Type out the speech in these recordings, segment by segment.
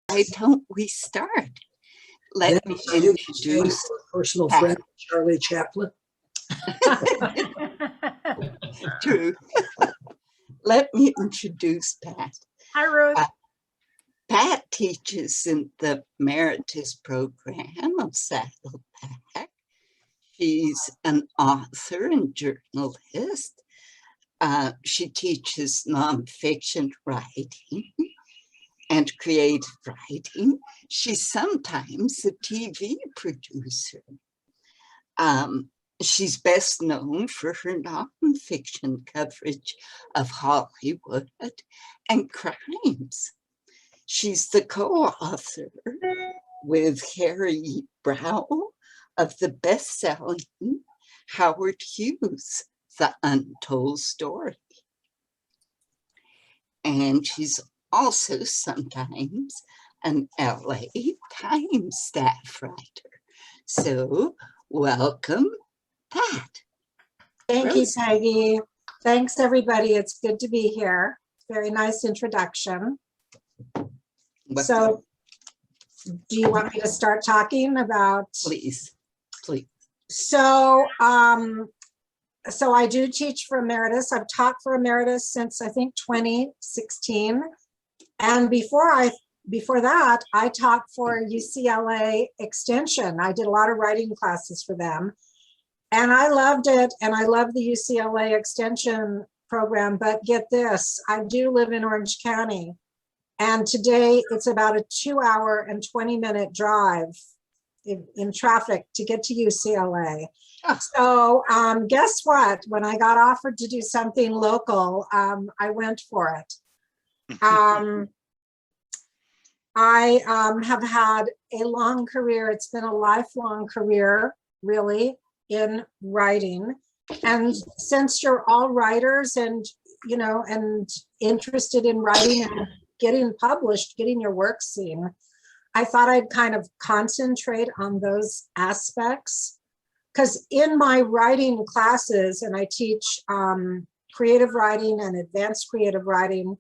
Why don't we start? Let me introduce personal Pat. friend, Charlie Chaplin. True. Let me introduce Pat. Hi, Ruth. Pat teaches in the Emeritus program of Saddleback. She's an author and journalist. She teaches nonfiction writing and creative writing. She's sometimes a TV producer. She's best known for her nonfiction coverage of Hollywood and crimes. She's the co-author with Harry Brow of the best-selling Howard Hughes, The Untold Story. And she's also sometimes an LA Times staff writer. So welcome, Pat. Thank you, Peggy. Thanks, everybody. It's good to be here. Very nice introduction. So, do you want me to start talking about? Please. So, so I do teach for Emeritus. I've taught for Emeritus since I think 2016, and before that, I taught for UCLA Extension. I did a lot of writing classes for them, and I loved it. And I love the UCLA Extension program. But get this, I do live in Orange County. And today it's about a 2-hour and 20-minute drive in traffic to get to UCLA. Oh. So guess what? When I got offered to do something local, I went for it. I have had a long career. It's been a lifelong career, really, in writing. And since you're all writers and, you know, and interested in writing and getting published, getting your work seen, I thought I'd kind of concentrate on those aspects. Because in my writing classes, and I teach creative writing and advanced creative writing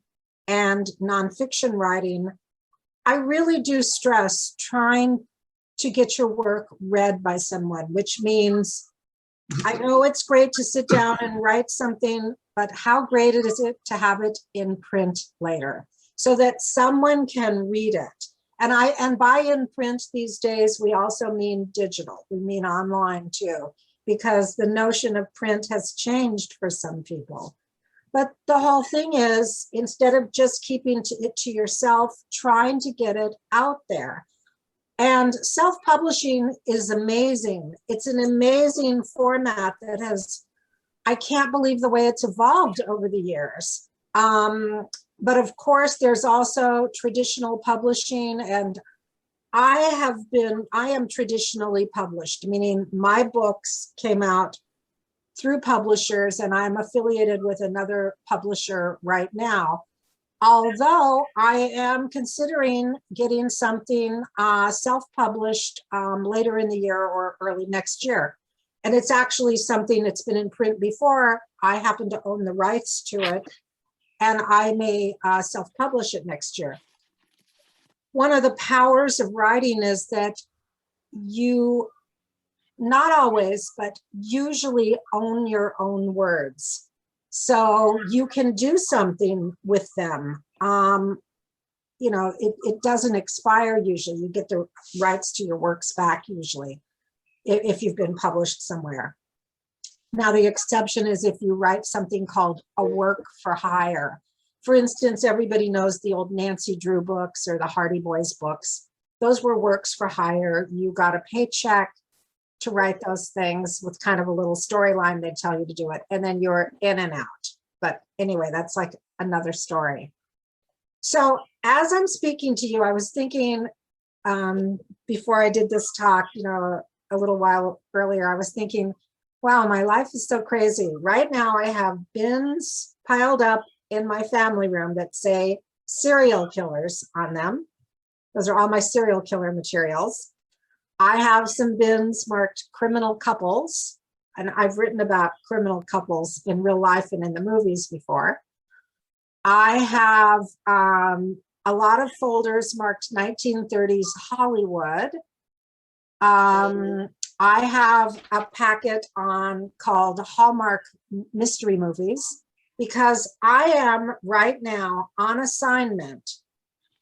and nonfiction writing, I really do stress trying to get your work read by someone, which means I know it's great to sit down and write something, but how great is it to have it in print later, so that someone can read it. And by in print these days, we also mean digital. We mean online too, because the notion of print has changed for some people. But the whole thing is, instead of just keeping it to yourself, trying to get it out there. And self-publishing is amazing. It's an amazing format that has, I can't believe the way it's evolved over the years. But of course, there's also traditional publishing, and I am traditionally published, meaning my books came out through publishers, and I'm affiliated with another publisher right now. Although I am considering getting something self-published later in the year or early next year. And it's actually something that's been in print before. I happen to own the rights to it, and I may self-publish it next year. One of the powers of writing is that you, not always, but usually own your own words. So you can do something with them. You know, it doesn't expire usually. You get the rights to your works back usually, if you've been published somewhere. Now, the exception is if you write something called a work for hire. For instance, everybody knows the old Nancy Drew books or the Hardy Boys books. Those were works for hire. You got a paycheck to write those things with kind of a little storyline. They'd tell you to do it, and then you're in and out. But anyway, that's like another story. So as I'm speaking to you, I was thinking before I did this talk, you know, a little while earlier, I was thinking, wow, my life is so crazy. Right now, I have bins piled up in my family room that say serial killers on them. Those are all my serial killer materials. I have some bins marked criminal couples, and I've written about criminal couples in real life and in the movies before. I have a lot of folders marked 1930s Hollywood. I have a packet called Hallmark Mystery Movies, because I am right now on assignment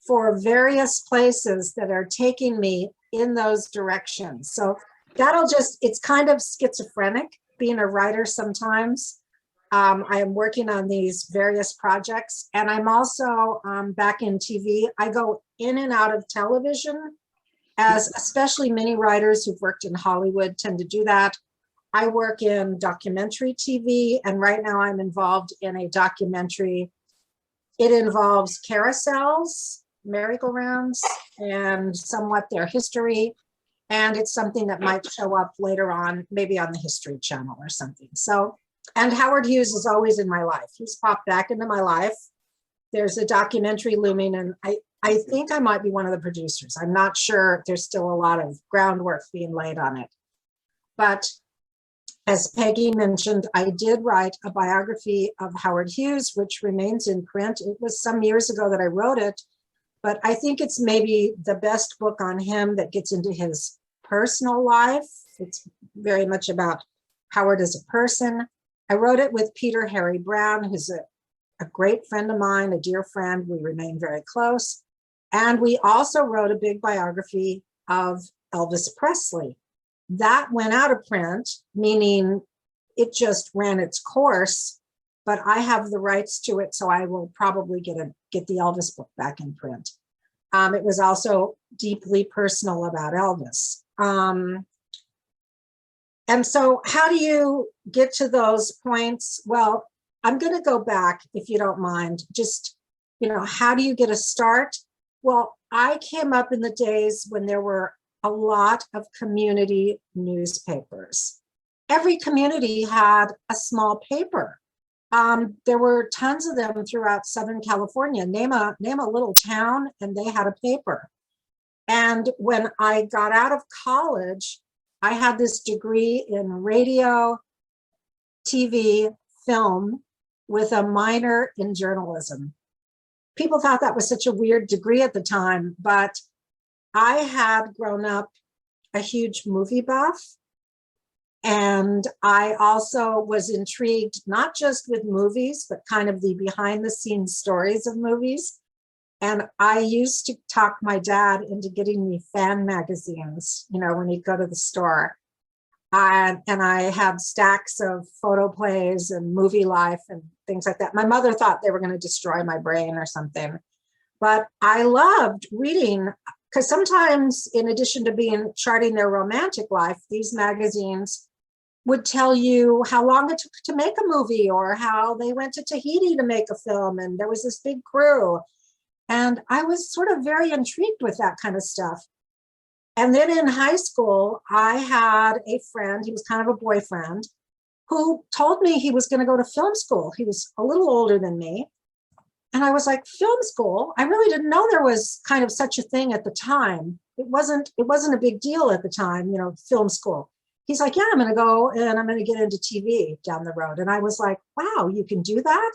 for various places that are taking me in those directions. So it's kind of schizophrenic being a writer sometimes. I am working on these various projects, and I'm also back in TV. I go in and out of television, as especially many writers who've worked in Hollywood tend to do that. I work in documentary TV, and right now I'm involved in a documentary. It involves carousels, merry-go-rounds, and somewhat their history. And it's something that might show up later on, maybe on the History Channel or something. So, and Howard Hughes is always in my life. He's popped back into my life. There's a documentary looming, and I think I might be one of the producers. I'm not sure. There's still a lot of groundwork being laid on it. But as Peggy mentioned, I did write a biography of Howard Hughes, which remains in print. It was some years ago that I wrote it, but I think it's maybe the best book on him that gets into his personal life. It's very much about Howard as a person. I wrote it with Peter Harry Brown, who's a great friend of mine, a dear friend. We remain very close. And we also wrote a big biography of Elvis Presley. That went out of print, meaning it just ran its course, but I have the rights to it, so I will probably get the Elvis book back in print. It was also deeply personal about Elvis. And so how do you get to those points? Well, I'm going to go back, if you don't mind. Just, how do you get a start? Well, I came up in the days when there were a lot of community newspapers. Every community had a small paper. There were tons of them throughout Southern California. Name a little town and they had a paper. And when I got out of college, I had this degree in radio, TV, film with a minor in journalism. People thought that was such a weird degree at the time, but I had grown up a huge movie buff. And I also was intrigued, not just with movies, but kind of the behind the scenes stories of movies. And I used to talk my dad into getting me fan magazines, when he'd go to the store. And I had stacks of photo plays and Movie Life and things like that. My mother thought they were going to destroy my brain or something. But I loved reading, because sometimes, in addition to charting their romantic life, these magazines would tell you how long it took to make a movie, or how they went to Tahiti to make a film, and there was this big crew. And I was sort of very intrigued with that kind of stuff. And then in high school, I had a friend, he was kind of a boyfriend, who told me he was going to go to film school. He was a little older than me. And I was like, film school? I really didn't know there was kind of such a thing at the time. It wasn't a big deal at the time, film school. He's like, yeah, I'm going to go and I'm going to get into TV down the road. And I was like, wow, you can do that?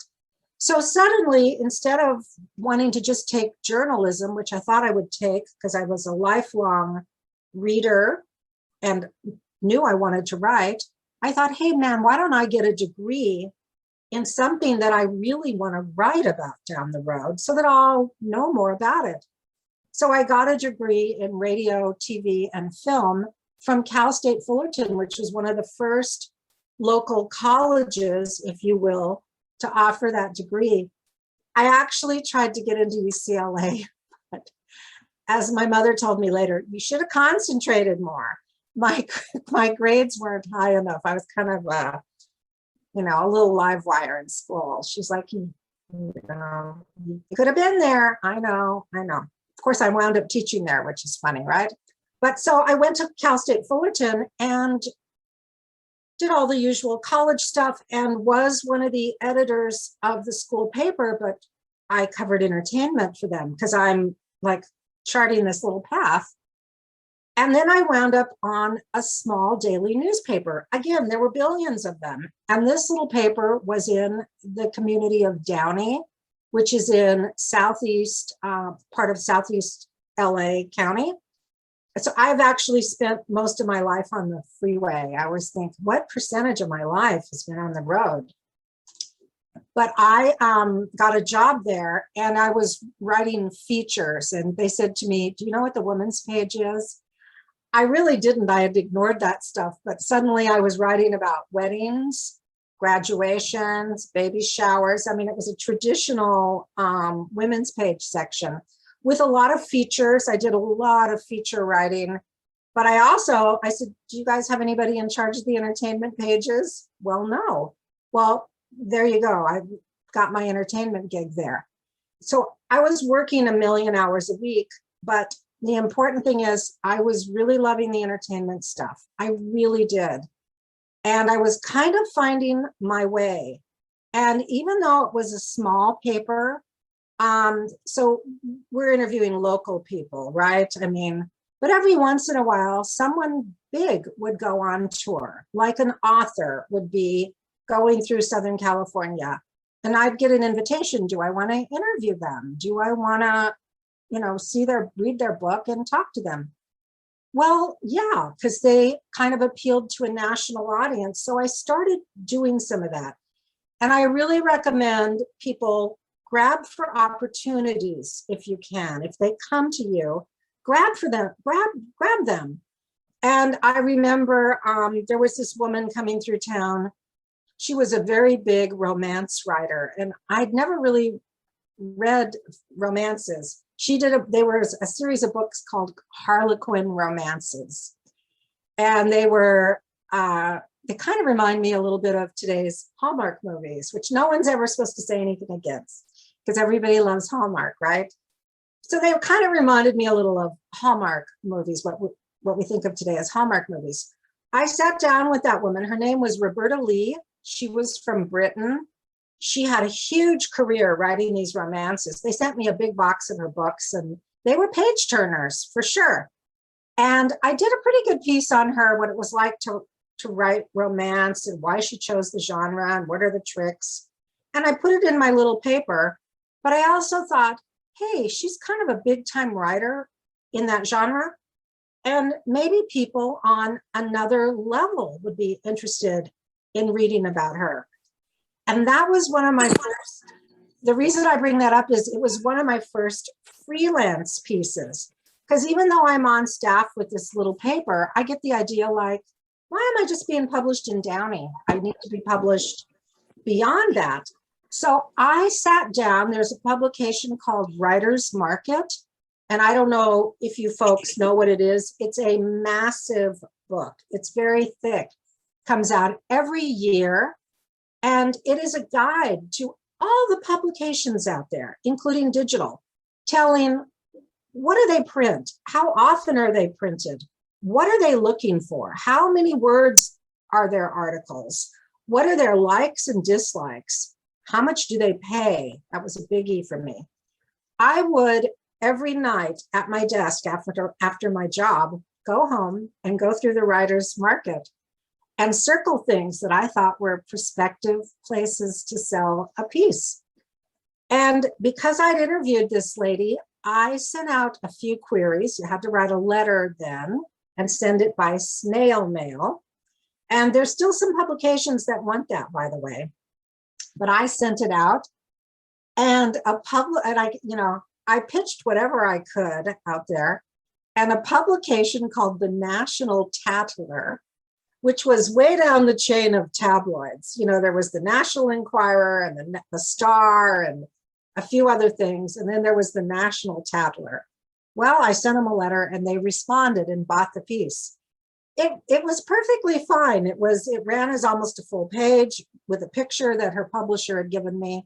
So suddenly, instead of wanting to just take journalism, which I thought I would take because I was a lifelong reader and knew I wanted to write, I thought, hey, man, why don't I get a degree in something that I really want to write about down the road so that I'll know more about it. So I got a degree in radio, TV, and film from Cal State Fullerton, which was one of the first local colleges, if you will, to offer that degree. I actually tried to get into UCLA, but as my mother told me later, you should have concentrated more. My grades weren't high enough. I was kind of a little live wire in school. She's like, you could have been there. I know. Of course, I wound up teaching there, which is funny, right? But so I went to Cal State Fullerton and did all the usual college stuff and was one of the editors of the school paper, but I covered entertainment for them because I'm like charting this little path. And then I wound up on a small daily newspaper. Again, there were billions of them. And this little paper was in the community of Downey. which is in southeast, part of southeast LA County. So I've actually spent most of my life on the freeway. I always think, what percentage of my life has been on the road? But I got a job there and I was writing features, and they said to me, do you know what the women's page is? I really didn't. I had ignored that stuff, but suddenly I was writing about weddings, graduations, baby showers. I mean, it was a traditional women's page section with a lot of features. I did a lot of feature writing, but I said, do you guys have anybody in charge of the entertainment pages? Well, no. Well, there you go. I got my entertainment gig there. So I was working a million hours a week, but the important thing is I was really loving the entertainment stuff. I really did. And I was kind of finding my way. And even though it was a small paper, so we're interviewing local people, right? I mean, but every once in a while, someone big would go on tour, like an author would be going through Southern California. And I'd get an invitation. Do I want to interview them? Do I want to, read their book and talk to them? Well, yeah, because they kind of appealed to a national audience. So I started doing some of that. And I really recommend people grab for opportunities if you can. If they come to you, grab them. And I remember there was this woman coming through town. She was a very big romance writer, and I'd never really read romances. There was a series of books called Harlequin romances. And they kind of remind me a little bit of today's Hallmark movies, which no one's ever supposed to say anything against because everybody loves Hallmark, right? So they kind of reminded me a little of Hallmark movies, what we think of today as Hallmark movies. I sat down with that woman. Her name was Roberta Lee. She was from Britain. She had a huge career writing these romances. They sent me a big box of her books, and they were page turners for sure. And I did a pretty good piece on her, what it was like to write romance and why she chose the genre and what are the tricks. And I put it in my little paper. But I also thought, hey, she's kind of a big time writer in that genre. And maybe people on another level would be interested in reading about her. And that was one of my first, the reason I bring that up is it was one of my first freelance pieces. Because even though I'm on staff with this little paper, I get the idea like, why am I just being published in Downey? I need to be published beyond that. So I sat down, there's a publication called Writer's Market. And I don't know if you folks know what it is. It's a massive book. It's very thick, comes out every year. And it is a guide to all the publications out there, including digital, telling what do they print? How often are they printed? What are they looking for? How many words are their articles? What are their likes and dislikes? How much do they pay? That was a biggie for me. I would every night at my desk after my job, go home and go through the Writer's Market and circle things that I thought were prospective places to sell a piece. And because I'd interviewed this lady, I sent out a few queries. You had to write a letter then and send it by snail mail. And there's still some publications that want that, by the way. But I sent it out, and I pitched whatever I could out there. And a publication called the National Tattler, which was way down the chain of tabloids. There was the National Enquirer and the Star and a few other things. And then there was the National Tattler. Well, I sent them a letter and they responded and bought the piece. It was perfectly fine. It ran as almost a full page with a picture that her publisher had given me.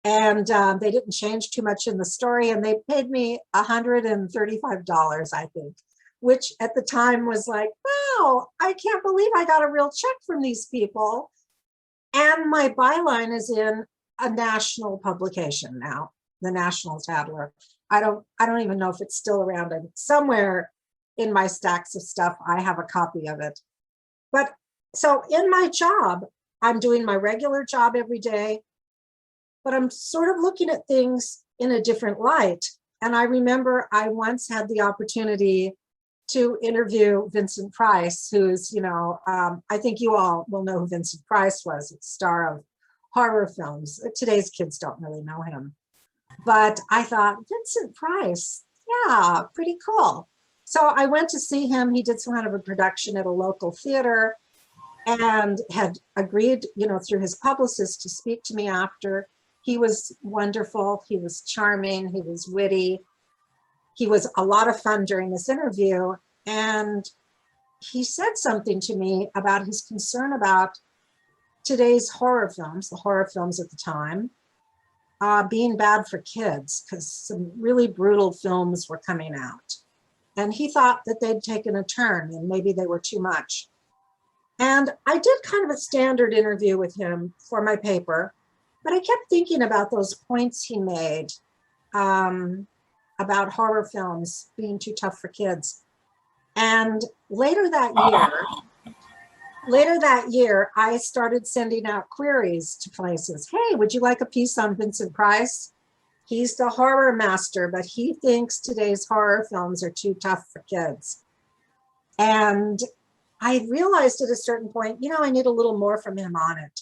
And they didn't change too much in the story. And they paid me $135, I think, which at the time was like, wow, I can't believe I got a real check from these people. And my byline is in a national publication now, the National Tattler. I don't even know if it's still around. And somewhere in my stacks of stuff, I have a copy of it. But so in my job, I'm doing my regular job every day. but I'm sort of looking at things in a different light. And I remember I once had the opportunity to interview Vincent Price, who's, I think you all will know who Vincent Price was, a star of horror films. Today's kids don't really know him. But I thought, Vincent Price, yeah, pretty cool. So I went to see him. He did some kind of a production at a local theater and had agreed, through his publicist to speak to me after. He was wonderful. He was charming. He was witty. He was a lot of fun during this interview. And he said something to me about his concern about today's horror films, the horror films at the time, being bad for kids because some really brutal films were coming out. And he thought that they'd taken a turn and maybe they were too much. And I did kind of a standard interview with him for my paper, but I kept thinking about those points he made about horror films being too tough for kids. And later that year, I started sending out queries to places. Hey, would you like a piece on Vincent Price? He's the horror master, but he thinks today's horror films are too tough for kids. And I realized at a certain point, I need a little more from him on it.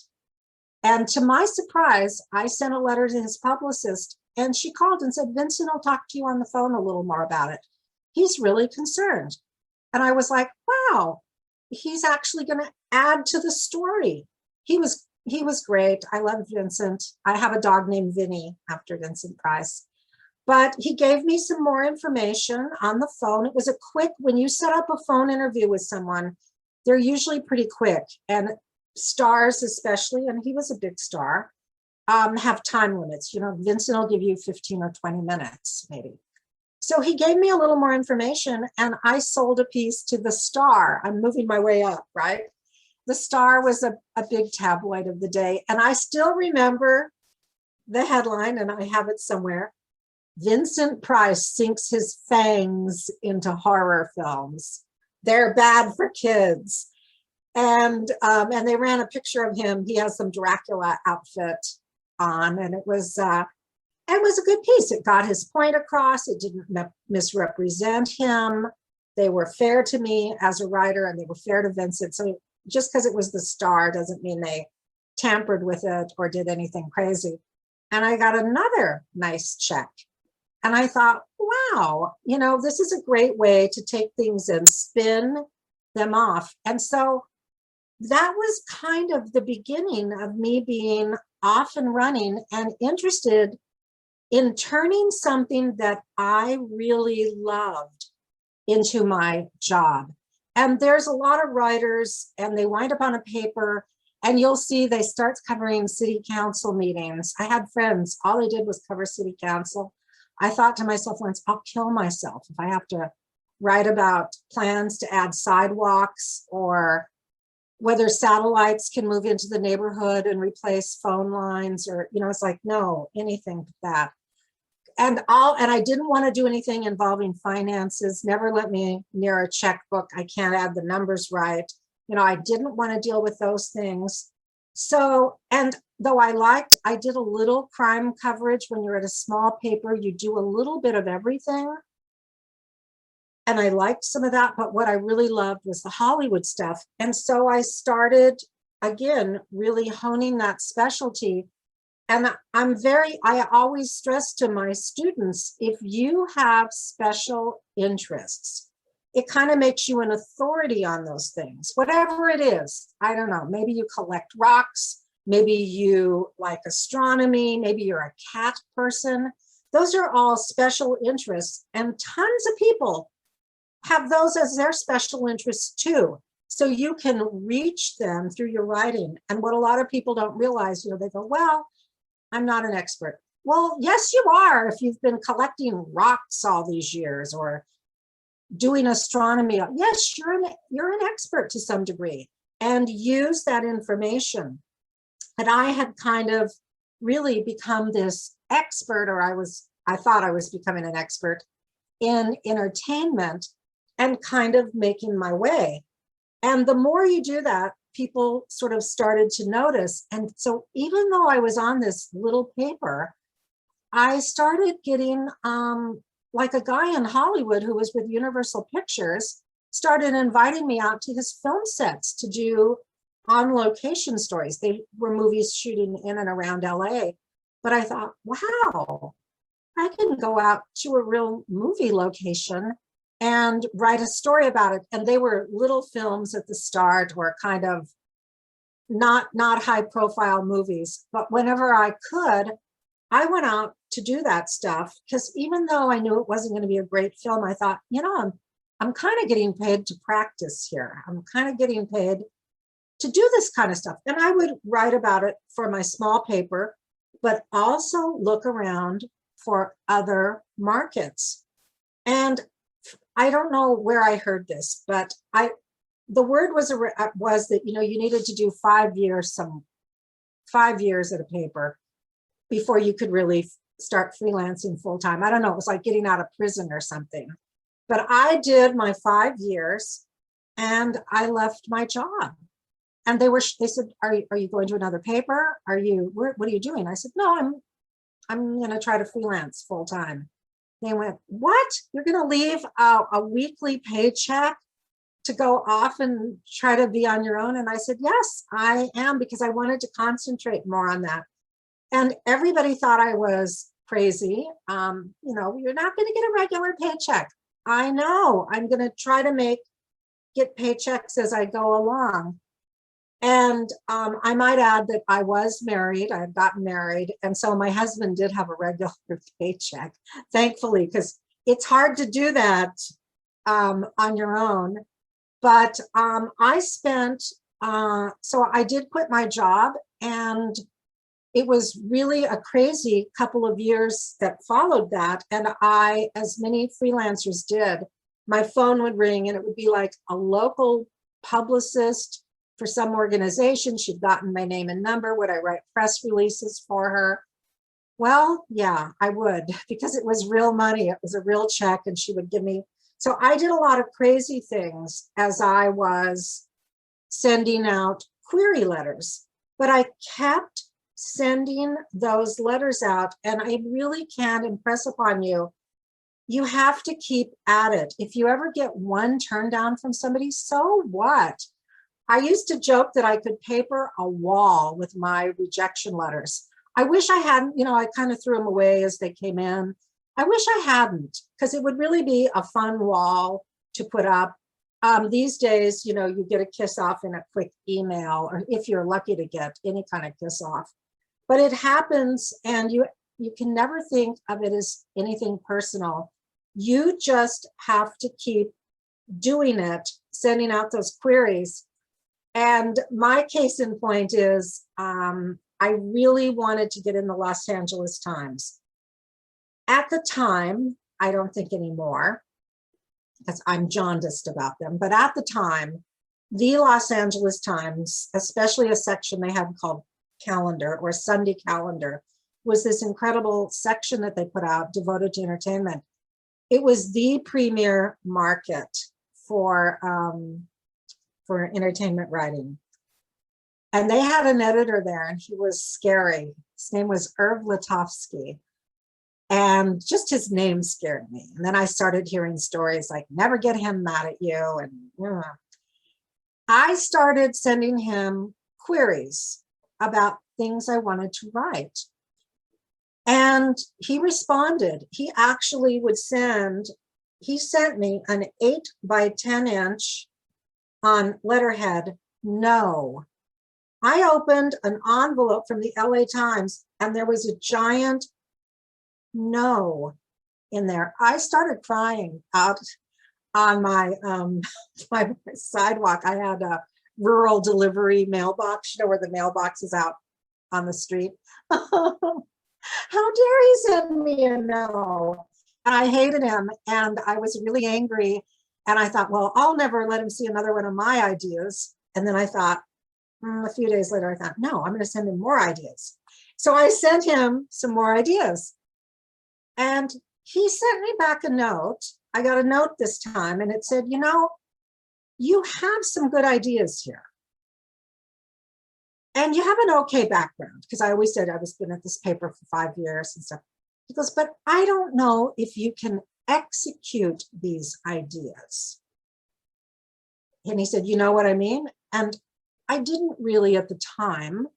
And to my surprise, I sent a letter to his publicist and she called and said, Vincent will talk to you on the phone a little more about it. He's really concerned. And I was like, wow, he's actually going to add to the story. He was great. I love Vincent. I have a dog named Vinny after Vincent Price. But he gave me some more information on the phone. It was a quick, when you set up a phone interview with someone, they're usually pretty quick. And stars especially, and he was a big star, have time limits. Vincent will give you 15 or 20 minutes, maybe. So he gave me a little more information and I sold a piece to The Star. I'm moving my way up, right? The Star was a big tabloid of the day. And I still remember the headline, and I have it somewhere. Vincent Price sinks his fangs into horror films. They're bad for kids. And they ran a picture of him. He has some Dracula outfit on, and it was a good piece. It got his point across. It didn't misrepresent him. They were fair to me as a writer, and they were fair to Vincent. So just because it was The Star doesn't mean they tampered with it or did anything crazy. And I got another nice check. And I thought, wow, this is a great way to take things and spin them off. And so that was kind of the beginning of me being off and running and interested in turning something that I really loved into my job. And there's a lot of writers and they wind up on a paper and you'll see they start covering city council meetings. I had friends, all they did was cover city council. I thought to myself once, I'll kill myself if I have to write about plans to add sidewalks or whether satellites can move into the neighborhood and replace phone lines, or, it's like, no, anything but that. And I didn't want to do anything involving finances. Never let me near a checkbook. I can't add the numbers right. I didn't want to deal with those things. So, and though I did a little crime coverage. When you're at a small paper, you do a little bit of everything. And I liked some of that, but what I really loved was the Hollywood stuff. And so I started, again, really honing that specialty. And I always stress to my students, if you have special interests, it kind of makes you an authority on those things, whatever it is. I don't know, maybe you collect rocks, maybe you like astronomy, maybe you're a cat person. Those are all special interests, and tons of people have those as their special interests too. So you can reach them through your writing. And what a lot of people don't realize, they go, well, I'm not an expert. Well, yes, you are if you've been collecting rocks all these years or doing astronomy. Yes, you're an expert to some degree, and use that information. And I had kind of really become this expert, or I thought I was becoming an expert in entertainment and kind of making my way. And the more you do that, people sort of started to notice. And so even though I was on this little paper, I started getting, like a guy in Hollywood who was with Universal Pictures started inviting me out to his film sets to do on location stories. They were movies shooting in and around LA. But I thought, wow, I can go out to a real movie location and write a story about it. And they were little films at the start, or kind of not high profile movies. But whenever I could, I went out to do that stuff, because even though I knew it wasn't going to be a great film, I thought, I'm kind of getting paid to practice here. I'm kind of getting paid to do this kind of stuff. And I would write about it for my small paper, but also look around for other markets. And I don't know where I heard this, but the word was that, you needed to do 5 years at a paper before you could really start freelancing full time. I don't know, it was like getting out of prison or something. But I did my 5 years and I left my job. And they said, are you going to another paper? What are you doing? I said, no, I'm going to try to freelance full time. They went, what? You're going to leave a weekly paycheck to go off and try to be on your own? And I said, yes, I am, because I wanted to concentrate more on that. And everybody thought I was crazy. You're not going to get a regular paycheck. I know, I'm going to try to get paychecks as I go along. And I might add that I was married. I had gotten married. And so my husband did have a regular paycheck, thankfully, because it's hard to do that on your own. But I spent, so I did quit my job, and it was really a crazy couple of years that followed that. And as many freelancers did, my phone would ring and it would be like a local publicist for some organization. She'd gotten my name and number. Would I write press releases for her? Well, yeah, I would, because it was real money. It was a real check, and she would give me. So I did a lot of crazy things as I was sending out query letters, but I kept sending those letters out. And I really can impress upon you, you have to keep at it. If you ever get one turn down from somebody, so what? I used to joke that I could paper a wall with my rejection letters. I wish I hadn't, I kind of threw them away as they came in. I wish I hadn't, because it would really be a fun wall to put up. These days, you get a kiss off in a quick email, or if you're lucky to get any kind of kiss off. But it happens, and you can never think of it as anything personal. You just have to keep doing it, sending out those queries. And my case in point is I really wanted to get in the Los Angeles Times. At the time, I don't think anymore, because I'm jaundiced about them, but at the time, the Los Angeles Times, especially a section they had called Calendar, or Sunday Calendar, was this incredible section that they put out devoted to entertainment. It was the premier market for entertainment writing. And they had an editor there, and he was scary. His name was Irv Litovsky. And just his name scared me. And then I started hearing stories like, never get him mad at you. And I started sending him queries about things I wanted to write. And he responded. He actually he sent me an 8 by 10 inch on letterhead, no. I opened an envelope from the LA Times, and there was a giant no in there. I started crying out on my my sidewalk. I had a rural delivery mailbox, where the mailbox is out on the street. How dare he send me a no? And I hated him, and I was really angry. And I thought, well, I'll never let him see another one of my ideas. And then I thought, a few days later, I thought, no, I'm going to send him more ideas. So I sent him some more ideas. And he sent me back a note. I got a note this time, and it said, you have some good ideas here. and you have an okay background, because I always said I was been at this paper for 5 years and stuff. He goes, but I don't know if you can execute these ideas. And he said, you know what I mean? And I didn't really at the time,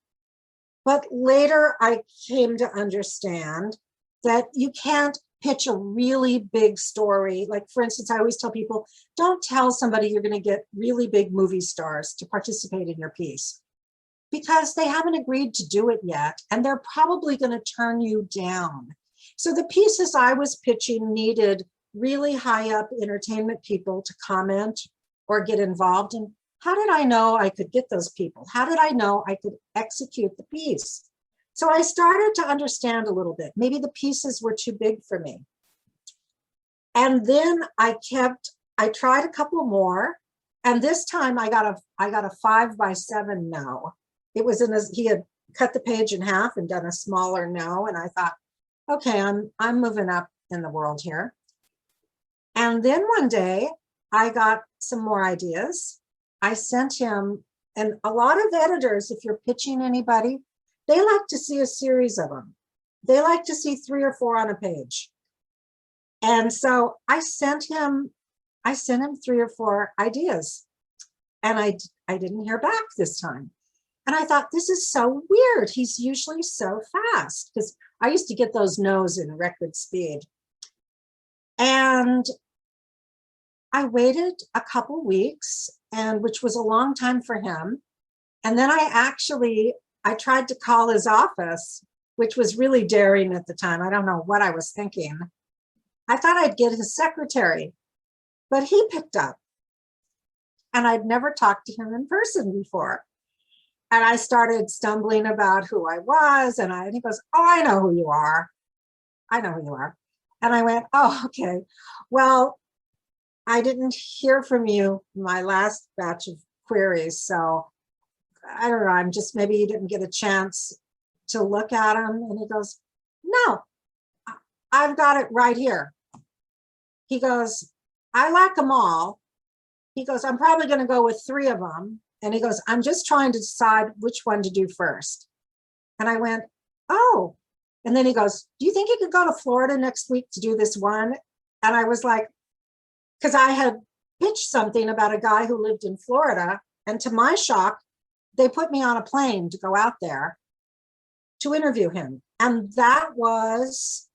but later I came to understand that you can't pitch a really big story. Like, for instance, I always tell people, don't tell somebody you're going to get really big movie stars to participate in your piece, because they haven't agreed to do it yet, and they're probably going to turn you down. So the pieces I was pitching needed really high up entertainment people to comment or get involved in. How did I know I could get those people? How did I know I could execute the piece? So I started to understand a little bit. Maybe the pieces were too big for me. And then I tried a couple more. And this time I got a 5x7 no. It was he had cut the page in half and done a smaller no. And I thought, okay, I'm moving up in the world here. And then one day I got some more ideas. I sent him, and a lot of editors, if you're pitching anybody, they like to see a series of them. They like to see 3 or 4 on a page. And so I sent him 3 or 4 ideas, and I didn't hear back this time. And I thought, this is so weird. He's usually so fast, because I used to get those no's in record speed. And I waited a couple weeks, and which was a long time for him. And then I tried to call his office, which was really daring at the time. I don't know what I was thinking. I thought I'd get his secretary, but he picked up. And I'd never talked to him in person before. And I started stumbling about who I was. And he goes, oh, I know who you are. I know who you are. And I went, oh, okay. Well, I didn't hear from you my last batch of queries. So I don't know, maybe you didn't get a chance to look at them. And he goes, no, I've got it right here. He goes, I like them all. He goes, I'm probably going to go with 3 of them. And he goes, I'm just trying to decide which one to do first. And I went, oh. And then he goes, do you think you could go to Florida next week to do this one? And I was like, because I had pitched something about a guy who lived in Florida. And to my shock, they put me on a plane to go out there to interview him. And that was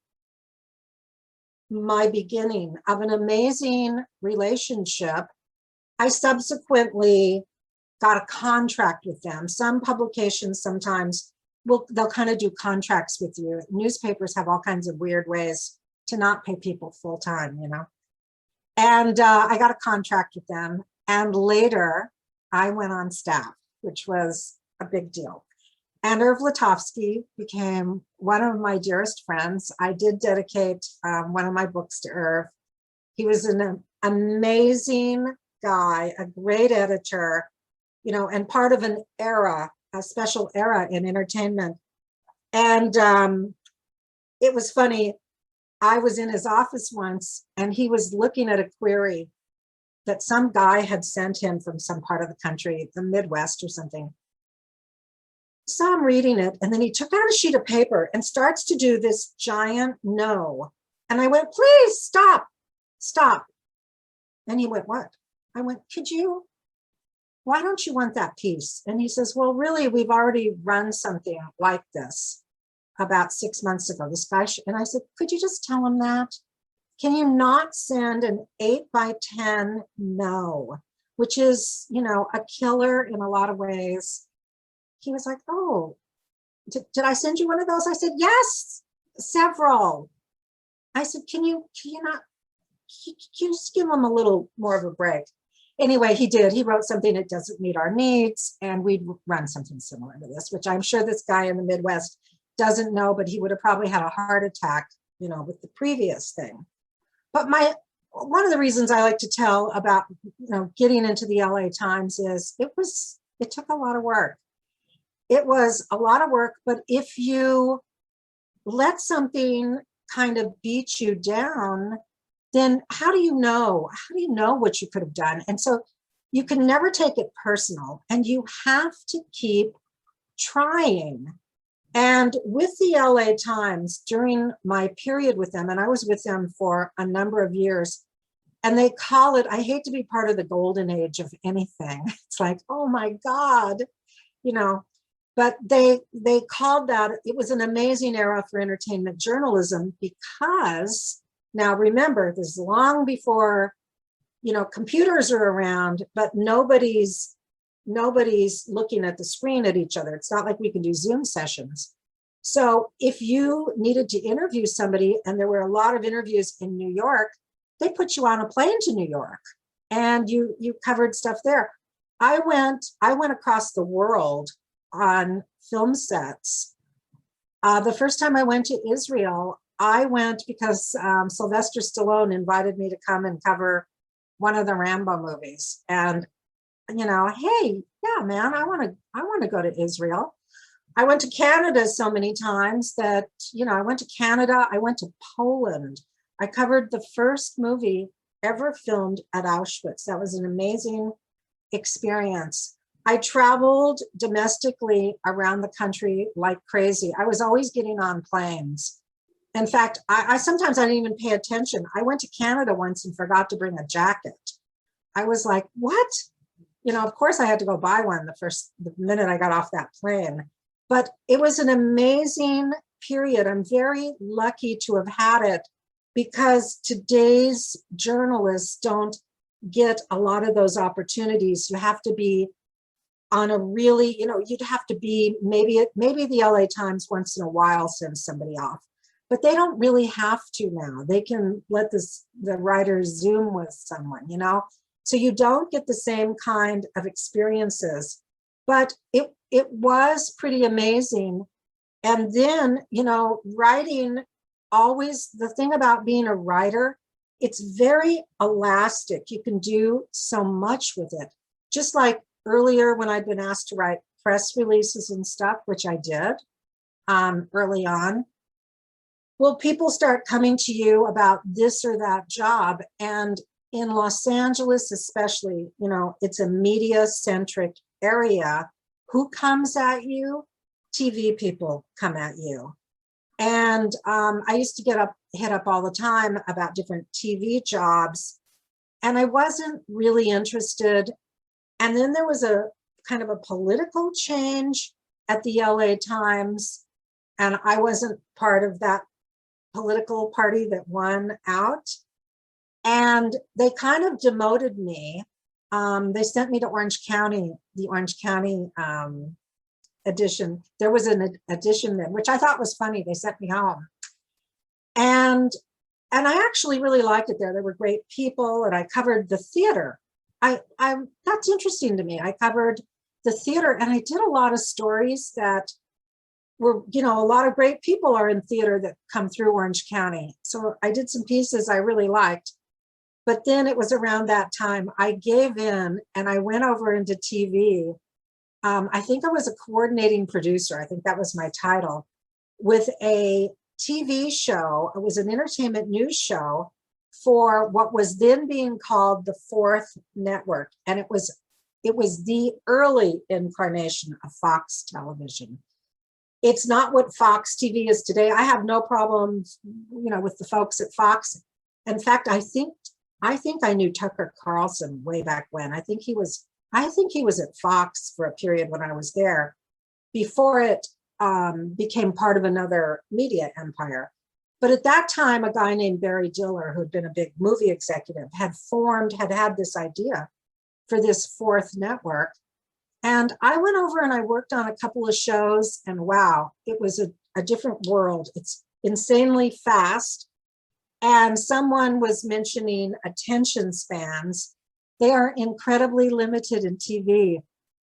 my beginning of an amazing relationship. I subsequently got a contract with them. Some publications sometimes they'll kind of do contracts with you. Newspapers have all kinds of weird ways to not pay people full time, you know. And I got a contract with them. And later I went on staff, which was a big deal. And Irv Latovsky became one of my dearest friends. I did dedicate one of my books to Irv. He was an amazing guy, a great editor, you know, and part of an era, a special era in entertainment. And it was funny. I was in his office once, and he was looking at a query that some guy had sent him from some part of the country, the Midwest or something. So I'm reading it, and then he took out a sheet of paper and starts to do this giant no. And I went, please stop, stop. And he went, what? I went, why don't you want that piece? And he says, well, really, we've already run something like this about 6 months ago. This guy, and I said, could you just tell him that? Can you not send an 8x10 no, which is, you know, a killer in a lot of ways. He was like, oh, did I send you one of those? I said, yes, several. I said, can you just give him a little more of a break? Anyway, he did. He wrote something that doesn't meet our needs, and we'd run something similar to this, which I'm sure this guy in the Midwest doesn't know, but he would have probably had a heart attack, you know, with the previous thing. But one of the reasons I like to tell about, you know, getting into the LA Times is it took a lot of work. It was a lot of work, but if you let something kind of beat you down, then how do you know? How do you know what you could have done? And so you can never take it personal, and you have to keep trying. And with the LA Times, during my period with them, and I was with them for a number of years, and they call it, I hate to be part of the golden age of anything. It's like, oh my God, you know, but they called that, it was an amazing era for entertainment journalism because, now remember, this is long before, you know, computers are around, but nobody's looking at the screen at each other. It's not like we can do Zoom sessions. So if you needed to interview somebody, and there were a lot of interviews in New York, they put you on a plane to New York and you covered stuff there. I went across the world on film sets. The first time I went to Israel, I went because Sylvester Stallone invited me to come and cover one of the Rambo movies. And, you know, hey, yeah, man, I want to go to Israel. I went to Canada so many times that, you know, I went to Canada, I went to Poland. I covered the first movie ever filmed at Auschwitz. That was an amazing experience. I traveled domestically around the country like crazy. I was always getting on planes. In fact, I sometimes I didn't even pay attention. I went to Canada once and forgot to bring a jacket. I was like, what? You know, of course I had to go buy one the minute I got off that plane. But it was an amazing period. I'm very lucky to have had it because today's journalists don't get a lot of those opportunities. You have to be on a really, you know, you'd have to be, maybe the LA Times once in a while sends somebody off, but they don't really have to now. They can let the writers Zoom with someone, you know? So you don't get the same kind of experiences, but it was pretty amazing. And then, you know, writing, always, the thing about being a writer, it's very elastic. You can do so much with it. Just like earlier when I'd been asked to write press releases and stuff, which I did early on. Well, people start coming to you about this or that job. And in Los Angeles, especially, you know, it's a media-centric area. Who comes at you? TV people come at you. And I used to hit up all the time about different TV jobs, and I wasn't really interested. And then there was a kind of a political change at the LA Times, and I wasn't part of that political party that won out. And they kind of demoted me. They sent me to Orange County, the Orange County edition. There was an edition there, which I thought was funny. They sent me home. And I actually really liked it there. There were great people, and I covered the theater. That's interesting to me. I covered the theater, and I did a lot of stories that were, you know, a lot of great people are in theater that come through Orange County. So I did some pieces I really liked. But then it was around that time I gave in and I went over into TV. I think I was a coordinating producer. I think that was my title, with a TV show. It was an entertainment news show for what was then being called the Fourth Network. And it was the early incarnation of Fox television. It's not what Fox TV is today. I have no problems, you know, with the folks at Fox. In fact, I think I knew Tucker Carlson way back when. I think he was at Fox for a period when I was there, before it became part of another media empire. But at that time, a guy named Barry Diller, who had been a big movie executive, had had this idea for this fourth network. And I went over and I worked on a couple of shows, and wow, it was a different world. It's insanely fast. And someone was mentioning attention spans. They are incredibly limited in TV.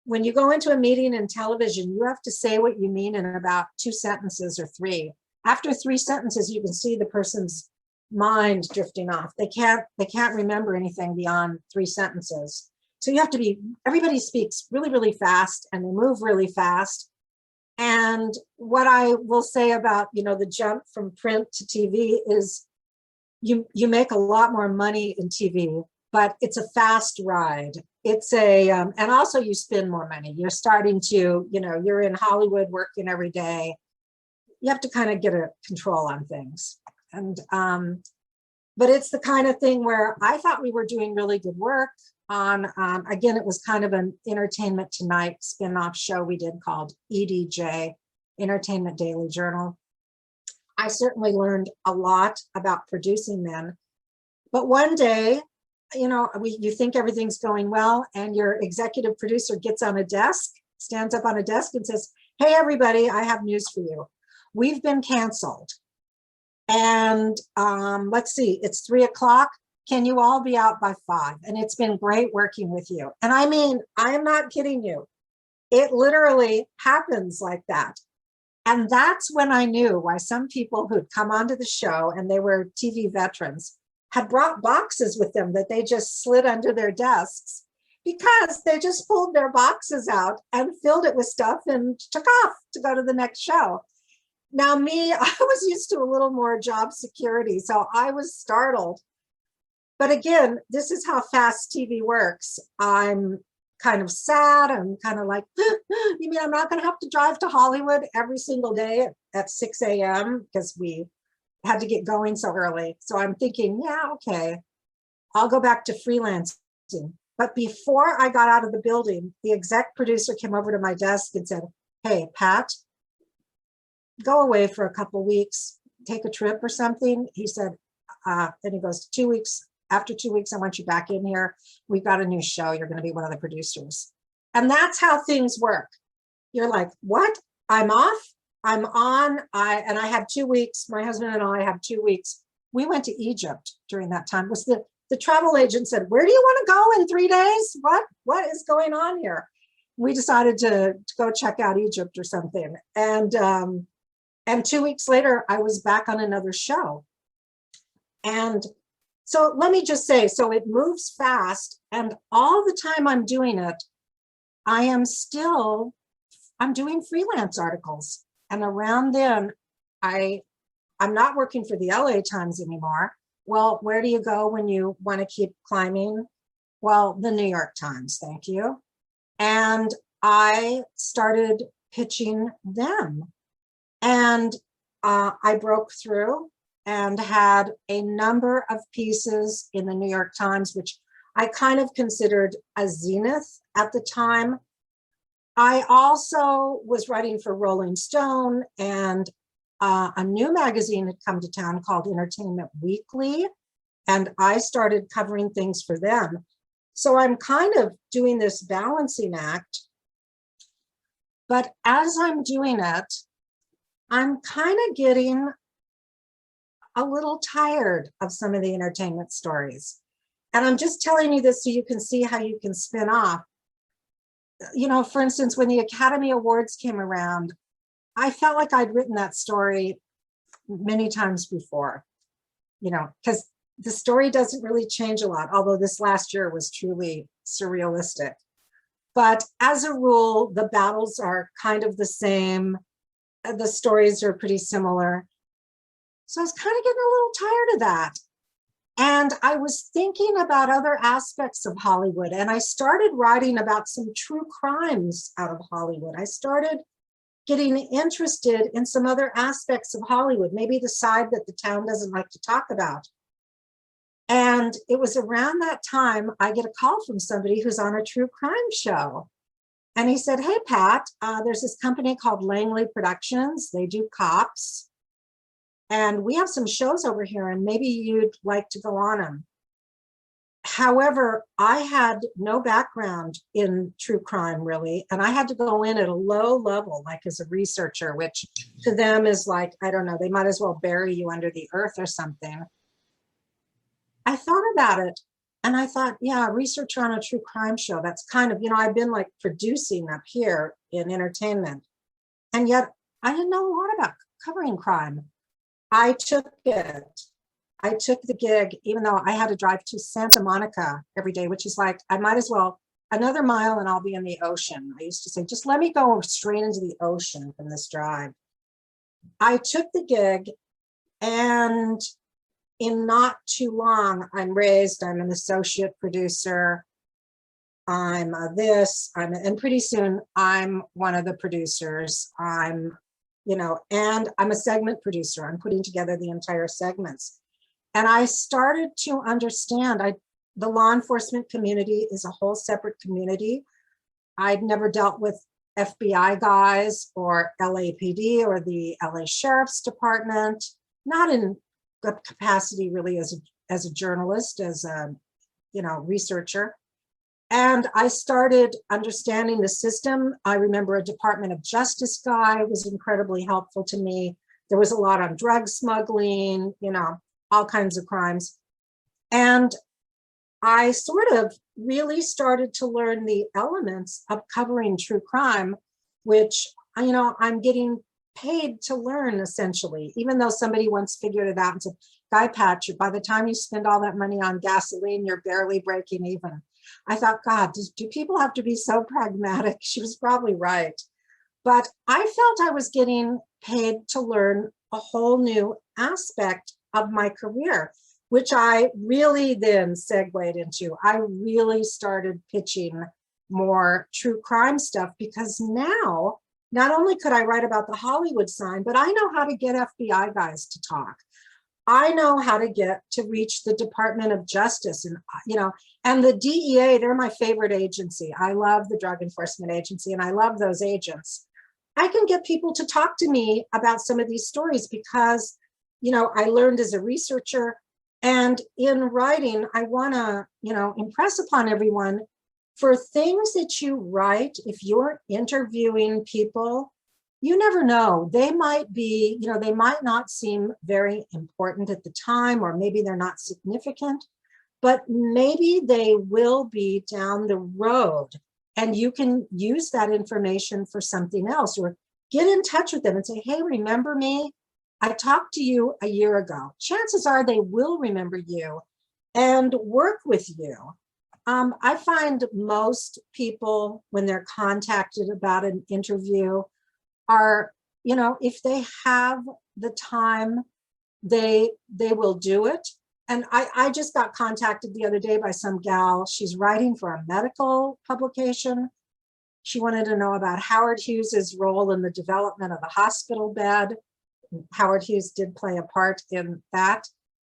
When you go into a meeting in television, you have to say what you mean in about 2 sentences or 3. After 3 sentences, you can see the person's mind drifting off. They can't remember anything beyond 3 sentences. So you have to everybody speaks really, really fast, and they move really fast. And what I will say about, you know, the jump from print to TV is you make a lot more money in TV, but it's a fast ride. it's a, and also you spend more money. You're starting to, you're in Hollywood working every day. You have to kind of get a control on things. And, but it's the kind of thing where I thought we were doing really good work on, again, it was kind of an Entertainment Tonight spin-off show we did called EDJ, Entertainment Daily Journal. I certainly learned a lot about producing them. But one day, you think everything's going well, and your executive producer gets on a desk, stands up on a desk and says, "Hey, everybody, I have news for you. We've been canceled. And let's see, it's 3 o'clock. Can you all be out by 5? And it's been great working with you." And I mean, I am not kidding you. It literally happens like that. And that's when I knew why some people who'd come onto the show, and they were TV veterans, had brought boxes with them that they just slid under their desks, because they just pulled their boxes out and filled it with stuff and took off to go to the next show. Now me, I was used to a little more job security, so I was startled. But again, this is how fast TV works. I'm kind of sad. I'm kind of like, you mean I'm not going to have to drive to Hollywood every single day at 6 a.m. because we had to get going so early. So I'm thinking, yeah, okay, I'll go back to freelancing. But before I got out of the building, the exec producer came over to my desk and said, "Hey, Pat, go away for a couple weeks, take a trip or something." He said, then he goes, 2 weeks. After 2 weeks, I want you back in here. We've got a new show. You're going to be one of the producers. And that's how things work. You're like, what? I'm off. I'm on. I had 2 weeks. My husband and I had 2 weeks. We went to Egypt during that time. Was the travel agent said, "Where do you want to go in 3 days? What is going on here?" We decided to go check out Egypt or something. And 2 weeks later, I was back on another show. And so let me just say, so it moves fast, and all the time I'm doing it, I'm doing freelance articles. And around then, I'm not working for the LA Times anymore. Well, where do you go when you want to keep climbing? Well, the New York Times, thank you. And I started pitching them. And I broke through and had a number of pieces in the New York Times, which I kind of considered a zenith at the time. I also was writing for Rolling Stone, and a new magazine had come to town called Entertainment Weekly, and I started covering things for them. So I'm kind of doing this balancing act, but as I'm doing it, I'm kind of getting a little tired of some of the entertainment stories. And I'm just telling you this so you can see how you can spin off. For instance, when the Academy Awards came around, I felt like I'd written that story many times before, because the story doesn't really change a lot, although this last year was truly surrealistic. But as a rule, the battles are kind of the same. The stories are pretty similar. So I was kind of getting a little tired of that. And I was thinking about other aspects of Hollywood, and I started writing about some true crimes out of Hollywood. I started getting interested in some other aspects of Hollywood, maybe the side that the town doesn't like to talk about. And it was around that time I get a call from somebody who's on a true crime show. And he said, "Hey, Pat, there's this company called Langley Productions. They do cops. And we have some shows over here, and maybe you'd like to go on them." However, I had no background in true crime, really, and I had to go in at a low level, like as a researcher, which to them is like, I don't know, they might as well bury you under the earth or something. I thought about it, and I thought, yeah, researcher on a true crime show, that's kind of, I've been like producing up here in entertainment, and yet I didn't know a lot about covering crime. I took it. I took the gig, even though I had to drive to Santa Monica every day, which is like, I might as well, another mile and I'll be in the ocean. I used to say, just let me go straight into the ocean from this drive. I took the gig, and in not too long, I'm an associate producer. I'm this, and pretty soon I'm one of the producers. I'm, and I'm a segment producer. I'm putting together the entire segments. And I started to understand, the law enforcement community is a whole separate community. I'd never dealt with FBI guys or LAPD or the LA Sheriff's Department, not in good capacity really as a journalist, as a researcher. And I started understanding the system. I remember a Department of Justice guy was incredibly helpful to me. There was a lot on drug smuggling, all kinds of crimes. And I sort of really started to learn the elements of covering true crime, which, I'm getting paid to learn essentially, even though somebody once figured it out and said, Guy Patch, by the time you spend all that money on gasoline, you're barely breaking even. I thought, God, do people have to be so pragmatic? She was probably right. But I felt I was getting paid to learn a whole new aspect of my career, which I really then segued into. I really started pitching more true crime stuff because now, not only could I write about the Hollywood sign, but I know how to get FBI guys to talk. I know how to get to reach the Department of Justice and the DEA, they're my favorite agency. I love the Drug Enforcement Agency and I love those agents. I can get people to talk to me about some of these stories because, I learned as a researcher, and in writing, I want to, impress upon everyone, for things that you write, if you're interviewing people, you never know. They might be, they might not seem very important at the time, or maybe they're not significant, but maybe they will be down the road. And you can use that information for something else, or get in touch with them and say, hey, remember me? I talked to you a year ago. Chances are they will remember you and work with you. I find most people, when they're contacted about an interview, are, if they have the time, they will do it. And I just got contacted the other day by some gal. She's writing for a medical publication. She wanted to know about Howard Hughes's role in the development of the hospital bed. Howard Hughes did play a part in that.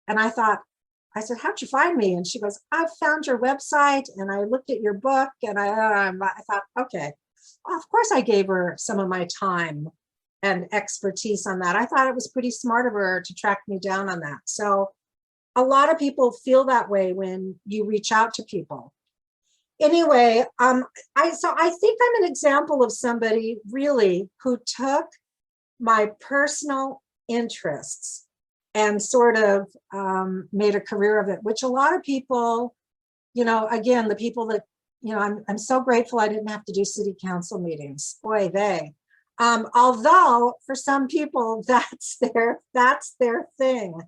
And I said, how'd you find me? And she goes, I found your website and I looked at your book and I thought, okay. Well, of course I gave her some of my time and expertise on that. I thought it was pretty smart of her to track me down on that. So a lot of people feel that way when you reach out to people. Anyway, I think I'm an example of somebody really who took my personal interests and sort of made a career of it, which a lot of people, again, the people that, I'm so grateful I didn't have to do city council meetings. Boy, although for some people that's their thing,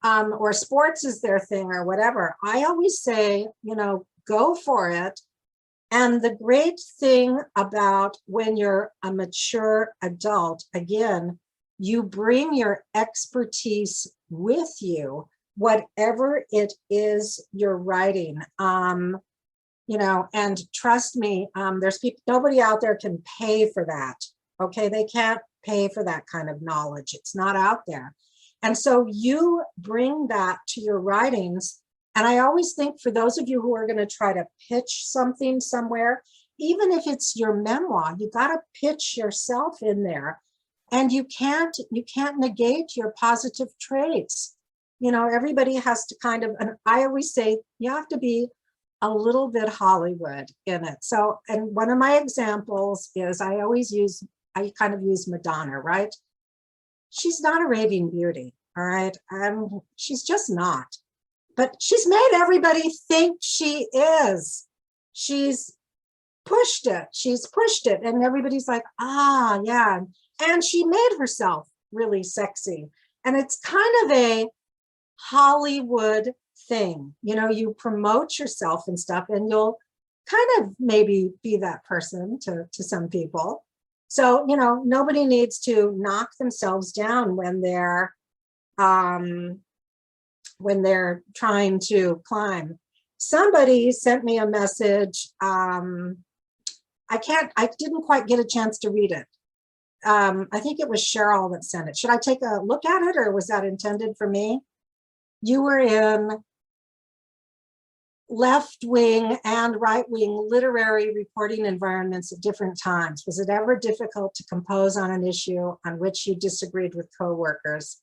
or sports is their thing or whatever. I always say, go for it. And the great thing about when you're a mature adult, again, you bring your expertise with you, whatever it is you're writing. And trust me, there's people, nobody out there can pay for that. Okay, they can't pay for that kind of knowledge. It's not out there. And so you bring that to your writings. And I always think for those of you who are going to try to pitch something somewhere, even if it's your memoir, you got to pitch yourself in there. And you can't negate your positive traits. Everybody has to kind of, and I always say you have to be a little bit Hollywood in it. So, and one of my examples is I kind of use Madonna, right? She's not a raving beauty, all right? She's just not. But she's made everybody think she is. She's pushed it. And everybody's like, yeah. And she made herself really sexy. And it's kind of a Hollywood thing. You promote yourself and stuff, and you'll kind of maybe be that person to some people. So, nobody needs to knock themselves down when they're trying to climb. somebody sent me a message. I didn't quite get a chance to read it. I think it was Cheryl that sent it. Should I take a look at it, or was that intended for me? You were in left-wing and right-wing literary reporting environments at different times. Was it ever difficult to compose on an issue on which you disagreed with coworkers?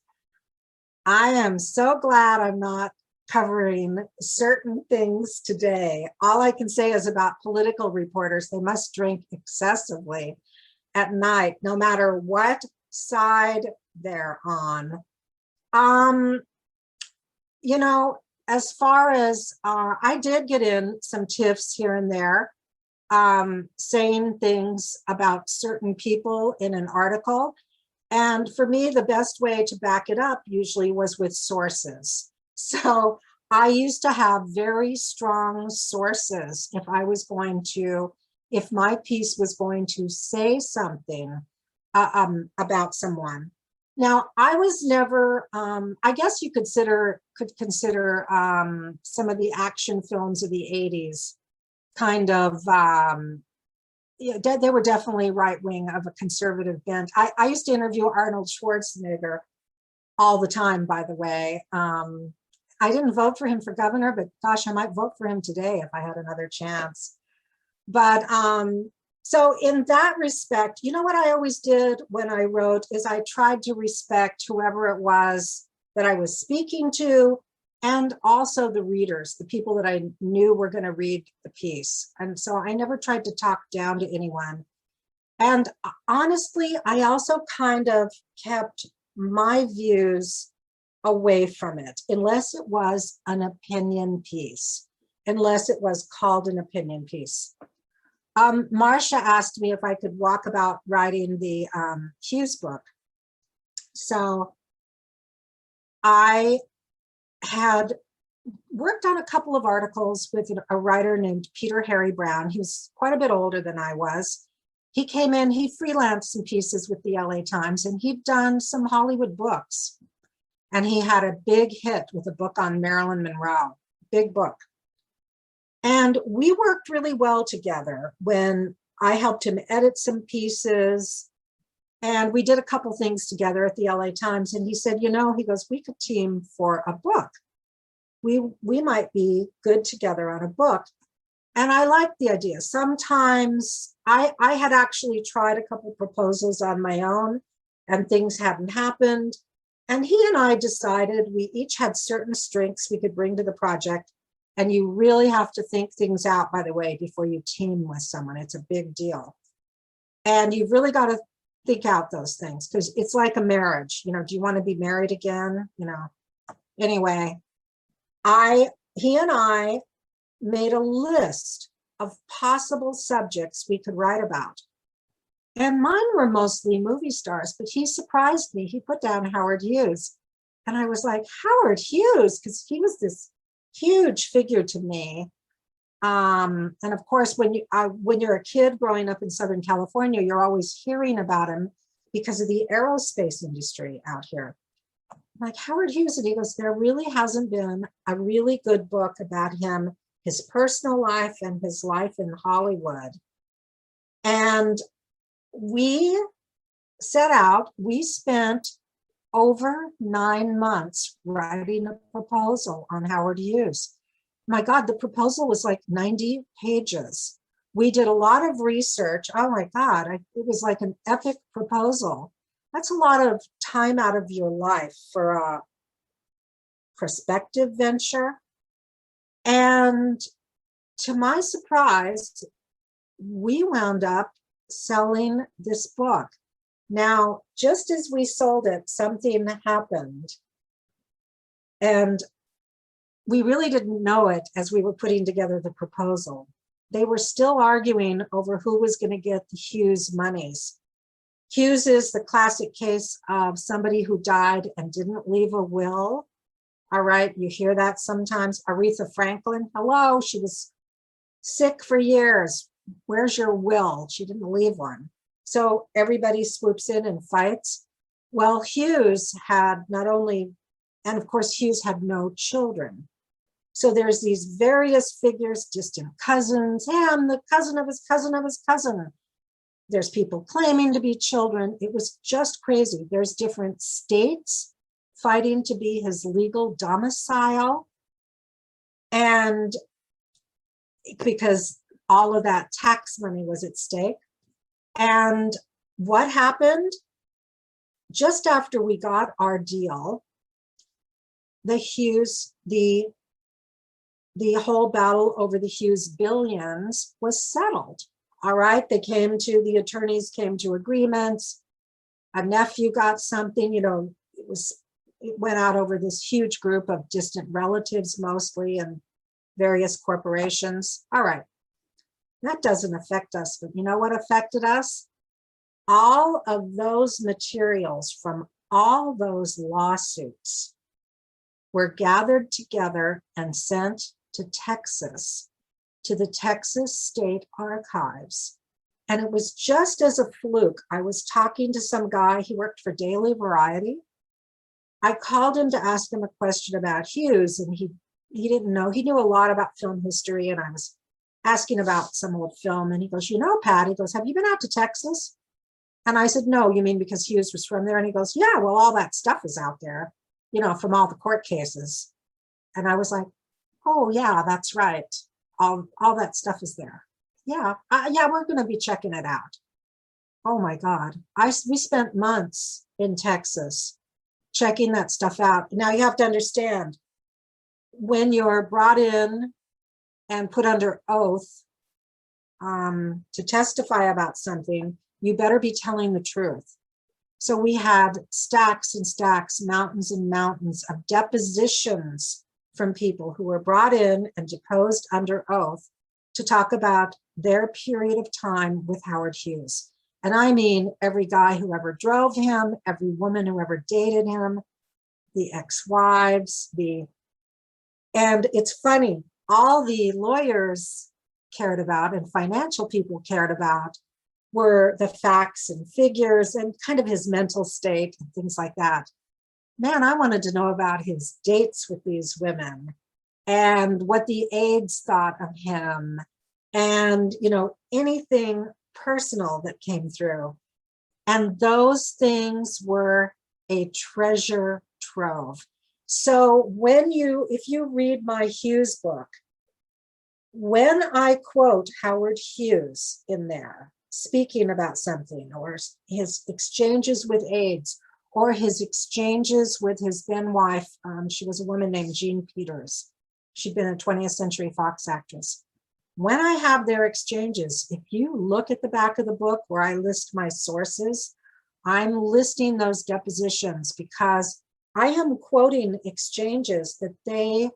I am so glad I'm not covering certain things today. All I can say is about political reporters, they must drink excessively at night, no matter what side they're on. You know, as far as I did get in some tiffs here and there, saying things about certain people in an article. And for me, the best way to back it up usually was with sources. So I used to have very strong sources if my piece was going to say something about someone. Now, I was never, I guess you could consider some of the action films of the 80s kind of, yeah, they were definitely right-wing of a conservative bent. I used to interview Arnold Schwarzenegger all the time, by the way. I didn't vote for him for governor, but gosh, I might vote for him today if I had another chance. But so in that respect, you know what I always did when I wrote is I tried to respect whoever it was that I was speaking to, and also the readers, the people that I knew were going to read the piece. And so I never tried to talk down to anyone. And honestly, I also kind of kept my views away from it, unless it was an opinion piece, unless it was called an opinion piece. Marcia asked me if I could walk about writing the Hughes book. So I had worked on a couple of articles with a writer named Peter Harry Brown. He was quite a bit older than I was. He came in, he freelanced some pieces with the LA Times, and he'd done some Hollywood books. And he had a big hit with a book on Marilyn Monroe, big book. And we worked really well together when I helped him edit some pieces. And we did a couple things together at the LA Times. And he said, you know, he goes, we could team for a book. We might be good together on a book. And I liked the idea. Sometimes I had actually tried a couple proposals on my own and things hadn't happened. And he and I decided we each had certain strengths we could bring to the project. And you really have to think things out, by the way, before you team with someone. It's a big deal. And you've really got to think out those things, because it's like a marriage. You know, do you want to be married again? You know, anyway, he and I made a list of possible subjects we could write about. And mine were mostly movie stars, but he surprised me. He put down Howard Hughes. And I was like, Howard Hughes, because he was this huge figure to me. And of course, when you're a kid growing up in Southern California, you're always hearing about him because of the aerospace industry out here. I'm like, Howard Hughes, and he goes, there really hasn't been a really good book about him, his personal life and his life in Hollywood. And we set out, we spent over 9 months writing a proposal on Howard Hughes. My God, the proposal was like 90 pages. We did a lot of research. Oh my God, it was like an epic proposal. That's a lot of time out of your life for a prospective venture. And to my surprise, we wound up selling this book. Now, just as we sold it, something happened. And we really didn't know it as we were putting together the proposal. They were still arguing over who was going to get the Hughes monies. Hughes is the classic case of somebody who died and didn't leave a will. All right, you hear that sometimes. Aretha Franklin, hello, she was sick for years. Where's your will? She didn't leave one. So everybody swoops in and fights. Well, Hughes had not only, and of course Hughes had no children. So there's these various figures, distant cousins. Hey, I'm the cousin of his cousin of his cousin. There's people claiming to be children. It was just crazy. There's different states fighting to be his legal domicile. And because all of that tax money was at stake. And what happened? Just after we got our deal, the Hughes, the whole battle over the Hughes billions was settled. All right, the attorneys came to agreements. A nephew got something, it went out over this huge group of distant relatives mostly and various corporations. All right, that doesn't affect us, but you know what affected us? All of those materials from all those lawsuits were gathered together and sent to Texas, to the Texas State Archives. And it was just as a fluke. I was talking to some guy, he worked for Daily Variety. I called him to ask him a question about Hughes, and he didn't know. He knew a lot about film history, and I was asking about some old film, and he goes, Pat, he goes, have you been out to Texas? And I said, no, you mean because Hughes was from there? And he goes, yeah, well, all that stuff is out there, from all the court cases. And I was like, oh yeah, that's right. All that stuff is there. Yeah, we're going to be checking it out. Oh my God. We spent months in Texas checking that stuff out. Now you have to understand, when you're brought in and put under oath to testify about something, you better be telling the truth. So we had stacks and stacks, mountains and mountains of depositions from people who were brought in and deposed under oath to talk about their period of time with Howard Hughes. And I mean, every guy who ever drove him, every woman who ever dated him, the ex-wives, and it's funny, all the lawyers cared about and financial people cared about were the facts and figures and kind of his mental state and things like that. Man, I wanted to know about his dates with these women and what the aides thought of him and, anything personal that came through. And those things were a treasure trove. So if you read my Hughes book, when I quote Howard Hughes in there, speaking about something, or his exchanges with aides, or his exchanges with his then wife, she was a woman named Jean Peters. She'd been a 20th Century Fox actress. When I have their exchanges, if you look at the back of the book where I list my sources, I'm listing those depositions because I am quoting exchanges that they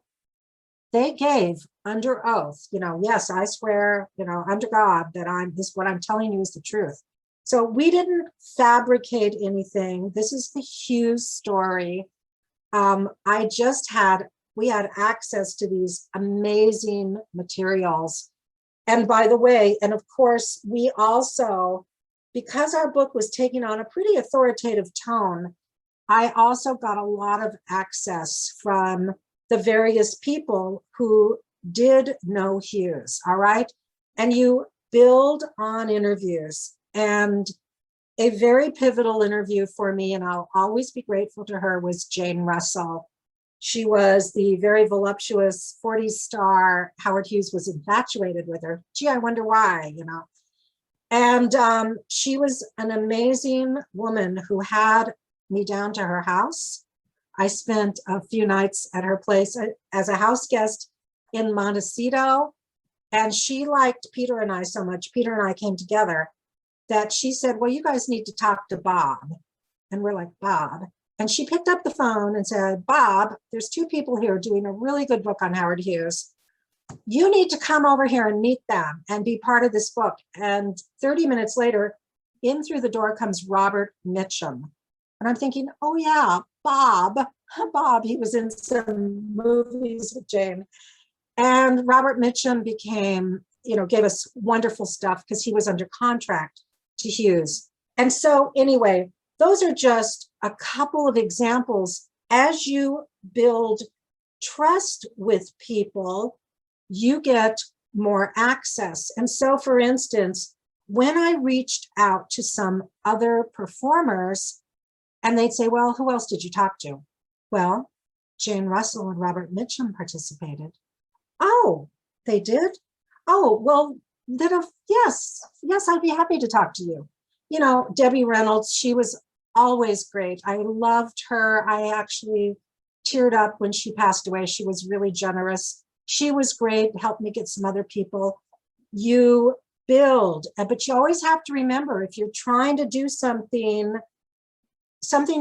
gave under oath. Yes, I swear, under God that what I'm telling you is the truth. So we didn't fabricate anything. This is the Hughes story. We had access to these amazing materials. And by the way, and of course, we also, because our book was taking on a pretty authoritative tone, I also got a lot of access from the various people who did know Hughes, all right? And you build on interviews. And a very pivotal interview for me, and I'll always be grateful to her, was Jane Russell. She was the very voluptuous 40s star. Howard Hughes was infatuated with her. Gee, I wonder why, And she was an amazing woman who had me down to her house. I spent a few nights at her place as a house guest in Montecito. And she liked Peter and I so much, Peter and I came together, that she said, well, you guys need to talk to Bob. And we're like, Bob? And she picked up the phone and said, Bob, there's two people here doing a really good book on Howard Hughes. You need to come over here and meet them and be part of this book. And 30 minutes later, in through the door comes Robert Mitchum. And I'm thinking, oh yeah, Bob, he was in some movies with Jane. And Robert Mitchum gave us wonderful stuff because he was under contract to Hughes. And so anyway, those are just a couple of examples as you build trust with people, you get more access. And so, for instance, when I reached out to some other performers, and they'd say, well, who else did you talk to? Well, Jane Russell and Robert Mitchum participated. Oh, they did? Oh, well, yes, I'd be happy to talk to you. You know, Debbie Reynolds, she was always great. I loved her. I actually teared up when she passed away. She was really generous. She was great, helped me get some other people. You build, but you always have to remember, if you're trying to do something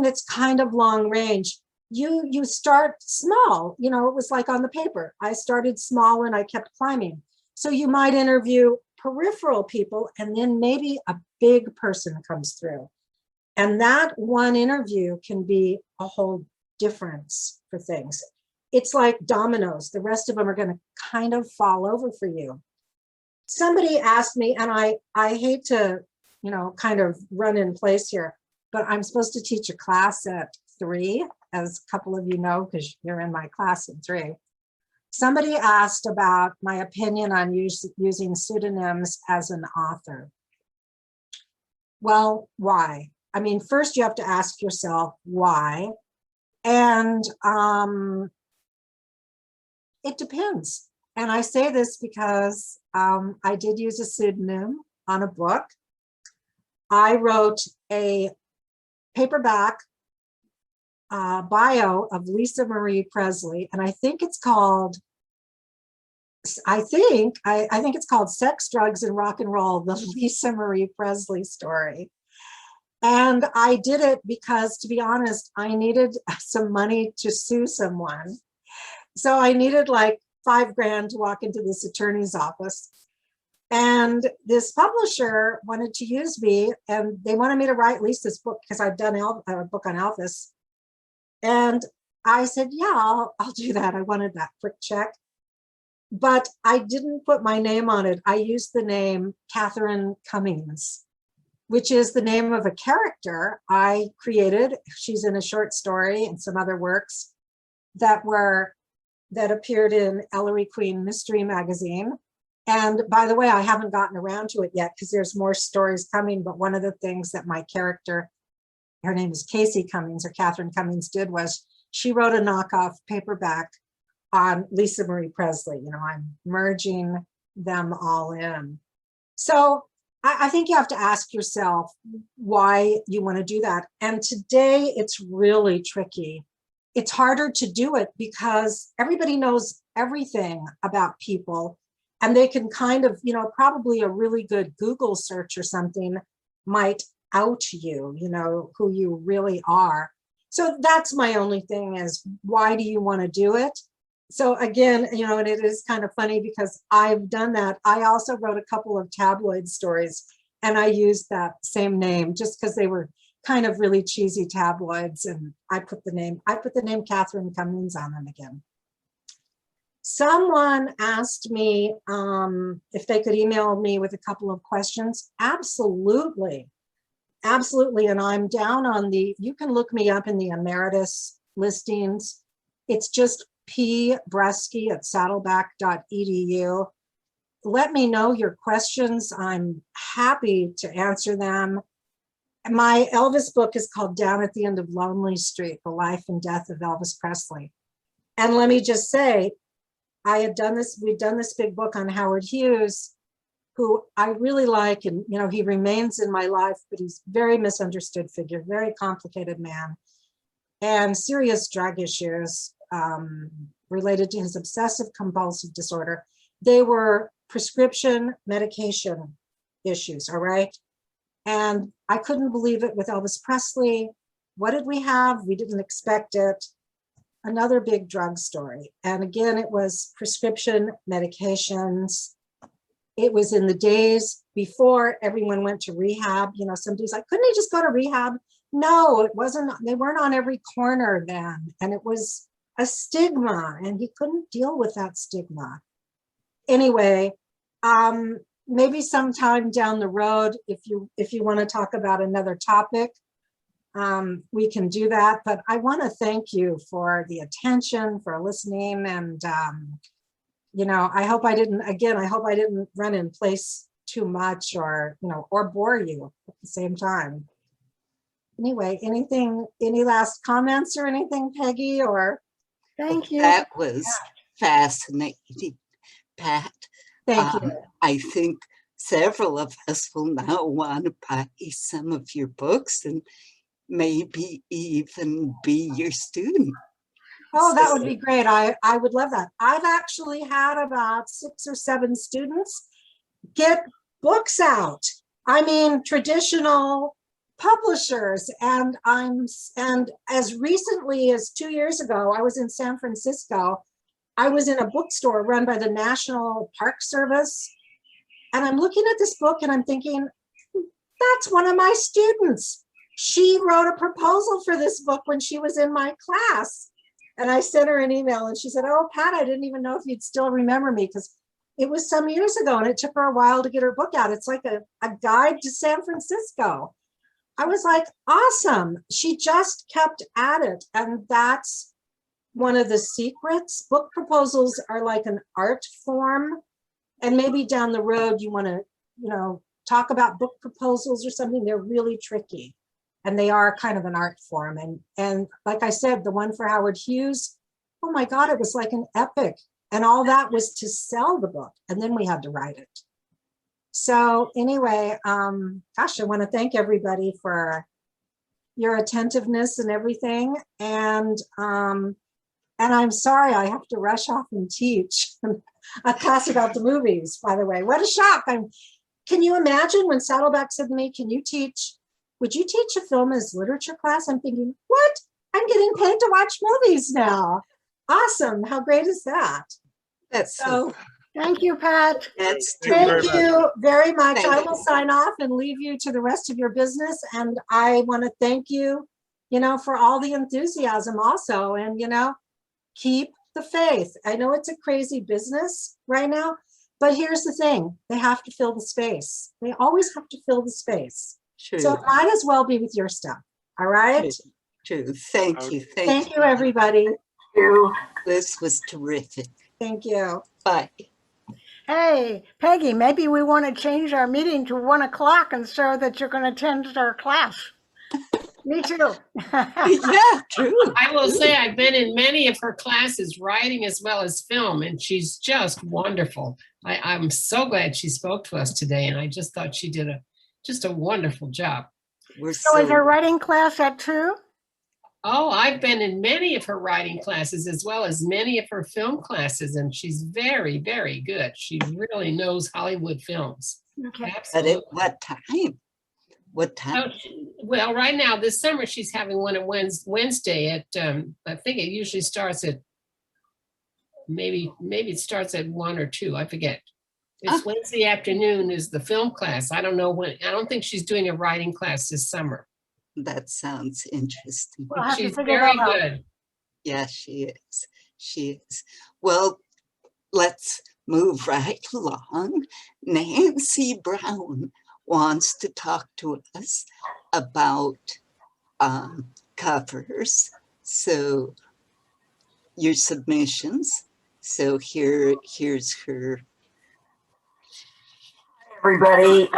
that's kind of long range, you start small. You know, it was like on the paper. I started small and I kept climbing. So you might interview peripheral people, and then maybe a big person comes through. And that one interview can be a whole difference for things. It's like dominoes. The rest of them are going to kind of fall over for you. Somebody asked me, and I hate to, you know, kind of run in place here, but I'm supposed to teach a class at 3, as a couple of you know, because you're in my class at 3. Somebody asked about my opinion on using pseudonyms as an author. Well, why? I mean, first you have to ask yourself why. And it depends. And I say this because I did use a pseudonym on a book. I wrote a paperback bio of Lisa Marie Presley, and I think it's called, I think it's called Sex, Drugs, and Rock and Roll, the Lisa Marie Presley story. And I did it because, to be honest, I needed some money to sue someone. So I needed like $5,000 to walk into this attorney's office. And this publisher wanted to use me, and they wanted me to write at least this book because I'd done a book on Elvis. And I said, yeah, I'll do that. I wanted that quick check. But I didn't put my name on it. I used the name Catherine Cummings, which is the name of a character I created. She's in a short story and some other works that appeared in Ellery Queen Mystery Magazine. And by the way, I haven't gotten around to it yet because there's more stories coming. But one of the things that my character, her name is Casey Cummings, or Catherine Cummings, did was she wrote a knockoff paperback on Lisa Marie Presley. You know, I'm merging them all in. So I think you have to ask yourself why you want to do that. And today it's really tricky. It's harder to do it because everybody knows everything about people, and they can kind of, you know, probably a really good Google search or something might out you, you know, who you really are. So that's my only thing is, why do you want to do it? So again, you know, and it is kind of funny because I've done that. I also wrote a couple of tabloid stories, and I used that same name just because they were kind of really cheesy tabloids, and I put the name Catherine Cummings on them again. Someone asked me if they could email me with a couple of questions. Absolutely. Absolutely. And I'm down on you can look me up in the emeritus listings. It's just pbroeske@saddleback.edu. Let me know your questions. I'm happy to answer them. My Elvis book is called Down at the End of Lonely Street, The Life and Death of Elvis Presley. And let me just say, we'd done this big book on Howard Hughes, who I really like, and you know, he remains in my life, but he's very misunderstood figure, very complicated man, and serious drug issues related to his obsessive compulsive disorder. They were prescription medication issues, all right? And I couldn't believe it with Elvis Presley. What did we have? We didn't expect it. Another big drug story. And again, it was prescription medications. It was in the days before everyone went to rehab. You know, somebody's like, couldn't he just go to rehab? No, it wasn't. They weren't on every corner then. And it was a stigma, and he couldn't deal with that stigma. Anyway, maybe sometime down the road, if you want to talk about another topic, we can do that. But I want to thank you for the attention, for listening, and you know, I hope I didn't run in place too much, or or bore you at the same time. Anyway, any last comments or anything, Peggy? Or Thank you. That was fascinating, Pat. thank you. I think several of us will now want to buy some of your books and maybe even be your student. Oh, that would be great. I would love that. I've actually had about 6 or 7 students get books out. I mean, traditional publishers, and as recently as 2 years ago, I was in San Francisco. I was in a bookstore run by the National Park Service, and I'm looking at this book and I'm thinking, that's one of my students. She wrote a proposal for this book when she was in my class. And I sent her an email and she said, oh, Pat, I didn't even know if you'd still remember me, because it was some years ago and it took her a while to get her book out. It's like a guide to San Francisco. I was like, awesome. She just kept at it. And that's one of the secrets. Book proposals are like an art form. And maybe down the road, you want to, talk about book proposals or something. They're really tricky. And they are kind of an art form. And like I said, the one for Howard Hughes, oh my God, it was like an epic. And all that was to sell the book. And then we had to write it. So anyway, gosh, I want to thank everybody for your attentiveness and everything. And I'm sorry, I have to rush off and teach a class about the movies, by the way. What a shock. Can you imagine when Saddleback said to me, would you teach a film as literature class? I'm thinking, what? I'm getting paid to watch movies now. Awesome. How great is that? That's so. Thank you, Pat. Thank you very much. I will sign off and leave you to the rest of your business. And I want to thank you, for all the enthusiasm also. And, keep the faith. I know it's a crazy business right now, but here's the thing. They have to fill the space. They always have to fill the space. true. So it might as well be with your stuff. All right. True. Thank you. Thank you, everybody. Thank you. This was terrific. Thank you. Bye. Hey, Peggy, maybe we want to change our meeting to 1 o'clock and so that you can attend our class. Me too. Yeah, true. I will say I've been in many of her classes, writing as well as film, and she's just wonderful. I'm so glad she spoke to us today, and I just thought she did just a wonderful job. So is her writing class at 2? Oh, I've been in many of her writing classes as well as many of her film classes, and she's very, very good. She really knows Hollywood films. Okay. Absolutely. But at what time? What time? Well, right now, this summer, she's having one on Wednesday at, I think it usually starts at, maybe it starts at 1 or 2, I forget. It's Wednesday afternoon is the film class. I don't know when, I don't think she's doing a writing class this summer. That sounds interesting. We'll have to She's figure very that out. good. Yeah, she is. She is. Well, let's move right along. Nancy Brown wants to talk to us about covers. So your submissions. So here's her. Everybody,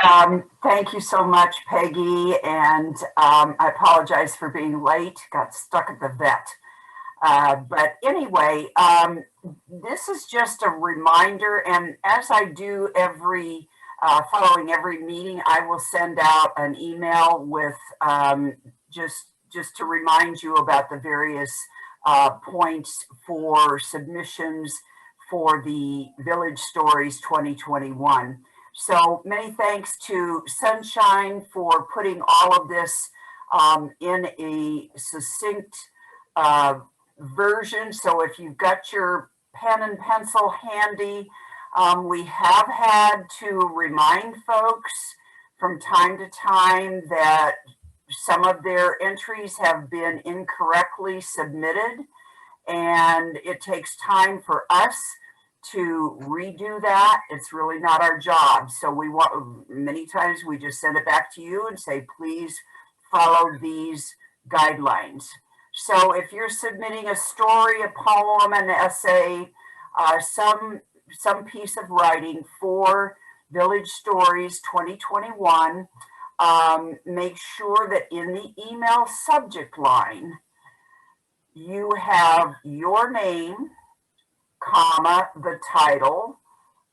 thank you so much, Peggy, and I apologize for being late, got stuck at the vet. But anyway, this is just a reminder, and as I do following every meeting, I will send out an email with just to remind you about the various points for submissions for the Village Stories 2021. So many thanks to Sunshine for putting all of this in a succinct version. So if you've got your pen and pencil handy, we have had to remind folks from time to time that some of their entries have been incorrectly submitted, and it takes time for us to redo that. It's really not our job. So many times we just send it back to you and say, please follow these guidelines. So if you're submitting a story, a poem, an essay, some piece of writing for Village Stories 2021, make sure that in the email subject line, you have your name, comma, the title,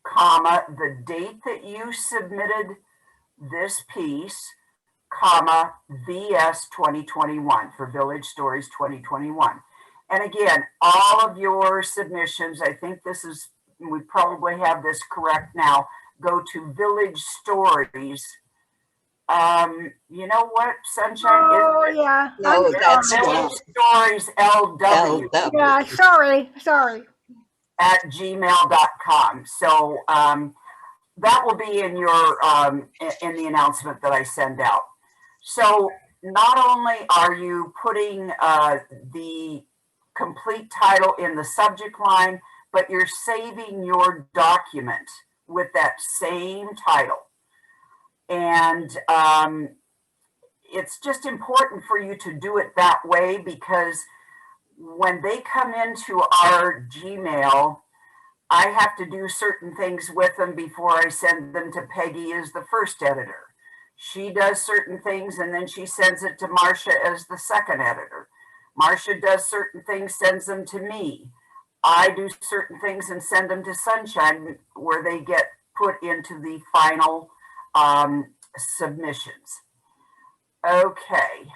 comma, the date that you submitted this piece, comma, VS 2021 for Village Stories 2021. And again, all of your submissions, I think this is, we probably have this correct now, go to Village Stories. You know what, Sunshine? Oh, Isn't it? yeah. No, I'm that's sorry. wrong. Village Stories LW LW. Yeah, sorry. at gmail.com. So that will be in your in the announcement that I send out. So not only are you putting the complete title in the subject line, but you're saving your document with that same title. And it's just important for you to do it that way, because when they come into our Gmail, I have to do certain things with them before I send them to Peggy as the first editor. She does certain things and then she sends it to Marcia as the second editor. Marcia does certain things, sends them to me. I do certain things and send them to Sunshine, where they get put into the final submissions. Okay,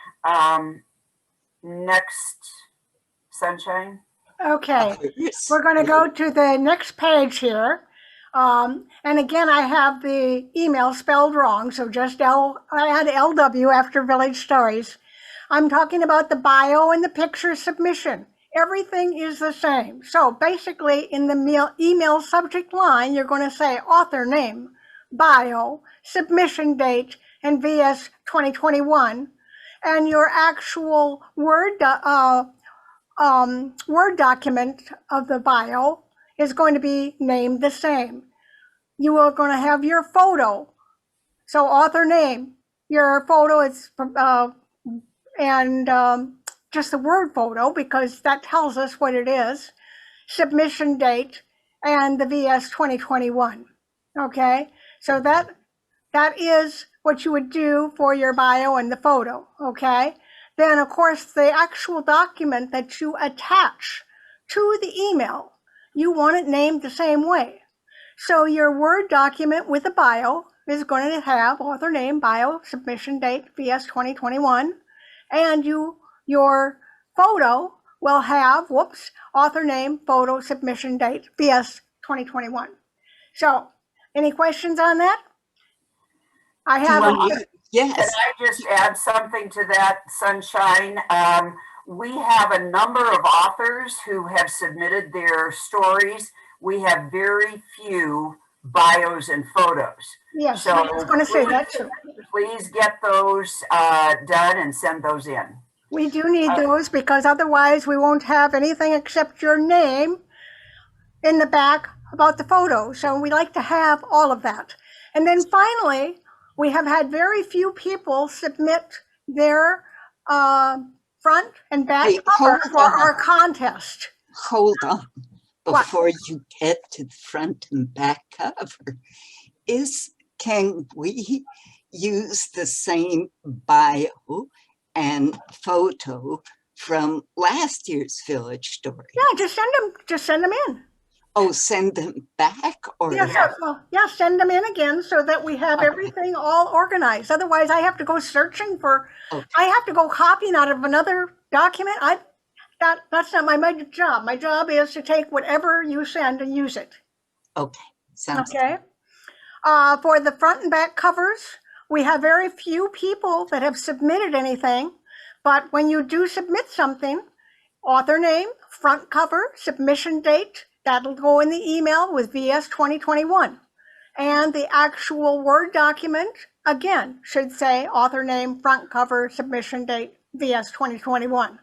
next, Sunshine. Okay. Others. We're going to go to the next page here. And again, I have the email spelled wrong, so just I had LW after Village Stories. I'm talking about the bio and the picture submission. Everything is the same. So basically, in the email subject line, you're going to say author name, bio, submission date, and VS 2021. And your actual Word document of the bio is going to be named the same. You are going to have your photo. So author name, your photo is, just the word photo, because that tells us what it is, submission date, and the VS 2021. Okay, so that is what you would do for your bio and the photo. Okay. Then, of course, the actual document that you attach to the email, you want it named the same way. So your Word document with a bio is going to have author name, bio, submission date, VS 2021. And your photo will have, author name, photo, submission date, VS 2021. So, any questions on that? I have Yes. Can I just add something to that, Sunshine? We have a number of authors who have submitted their stories. We have very few bios and photos. Yes, so I was going to say that too. Please get those done and send those in. We do need those, because otherwise we won't have anything except your name in the back about the photo. So we like to have all of that. And then finally, we have had very few people submit their front and back cover for our contest. Hold on. What? Before you get to the front and back cover, can we use the same bio and photo from last year's Village Story? Yeah, just send them in. Oh, send them back? Or Send them in again so that we have Okay. everything all organized. Otherwise, I have to go searching for, Okay. I have to go copying out of another document. That's not my job. My job is to take whatever you send and use it. Okay, sounds Okay. For the front and back covers, we have very few people that have submitted anything. But when you do submit something, author name, front cover, submission date, that'll go in the email with VS 2021. And the actual Word document, again, should say author name, front cover, submission date, VS 2021.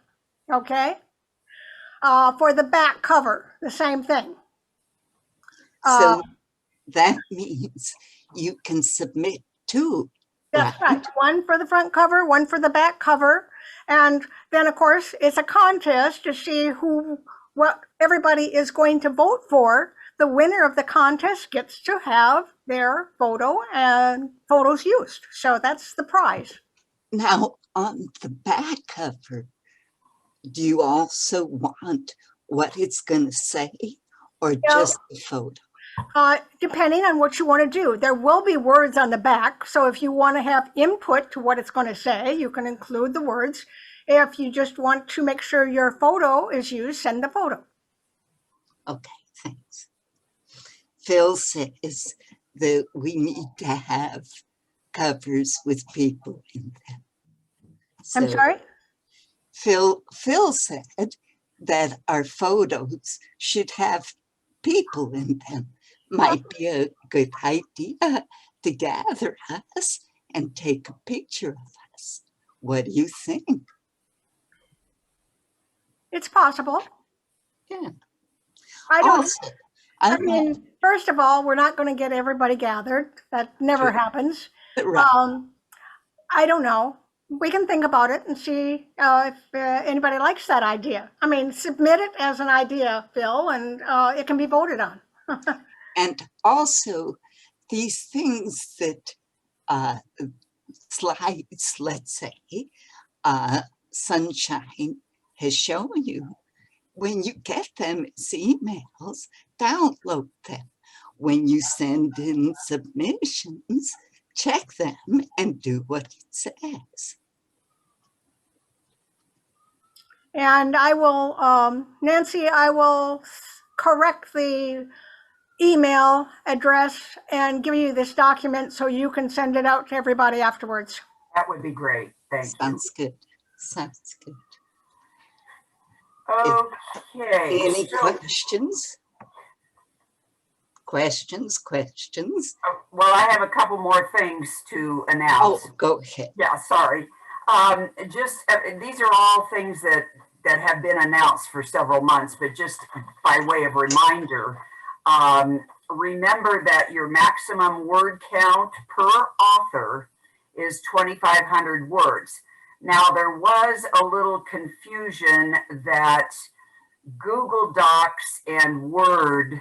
Okay? For the back cover, the same thing. So that means you can submit two. That's right. One for the front cover, one for the back cover. And then, of course, it's a contest to see what everybody is going to vote for. The winner of the contest gets to have their photo and photos used. So that's the prize. Now, on the back cover, do you also want what it's going to say or just the photo? Depending on what you want to do. There will be words on the back. So if you want to have input to what it's going to say, you can include the words. If you just want to make sure your photo is used, send the photo. Okay, thanks. Phil says that we need to have covers with people in them. I'm sorry? Phil said that our photos should have people in them. Might be a good idea to gather us and take a picture of us. What do you think? It's possible. Yeah. I mean, first of all, we're not going to get everybody gathered. That never happens. Right. I don't know. We can think about it and see if anybody likes that idea. I mean, submit it as an idea, Phil, and it can be voted on. And also, these things that slides, let's say, Sunshine has shown you, when you get them as emails, download them. When you send in submissions, check them and do what it says. And I will, Nancy, I will correct the email address and give you this document so you can send it out to everybody afterwards. That would be great. Thank you. Sounds good. Sounds good. Okay. Any questions? Questions? Well, I have a couple more things to announce. Oh, go ahead. Yeah, sorry. These are all things that have been announced for several months, but just by way of reminder, remember that your maximum word count per author is 2,500 words. Now, there was a little confusion that Google Docs and Word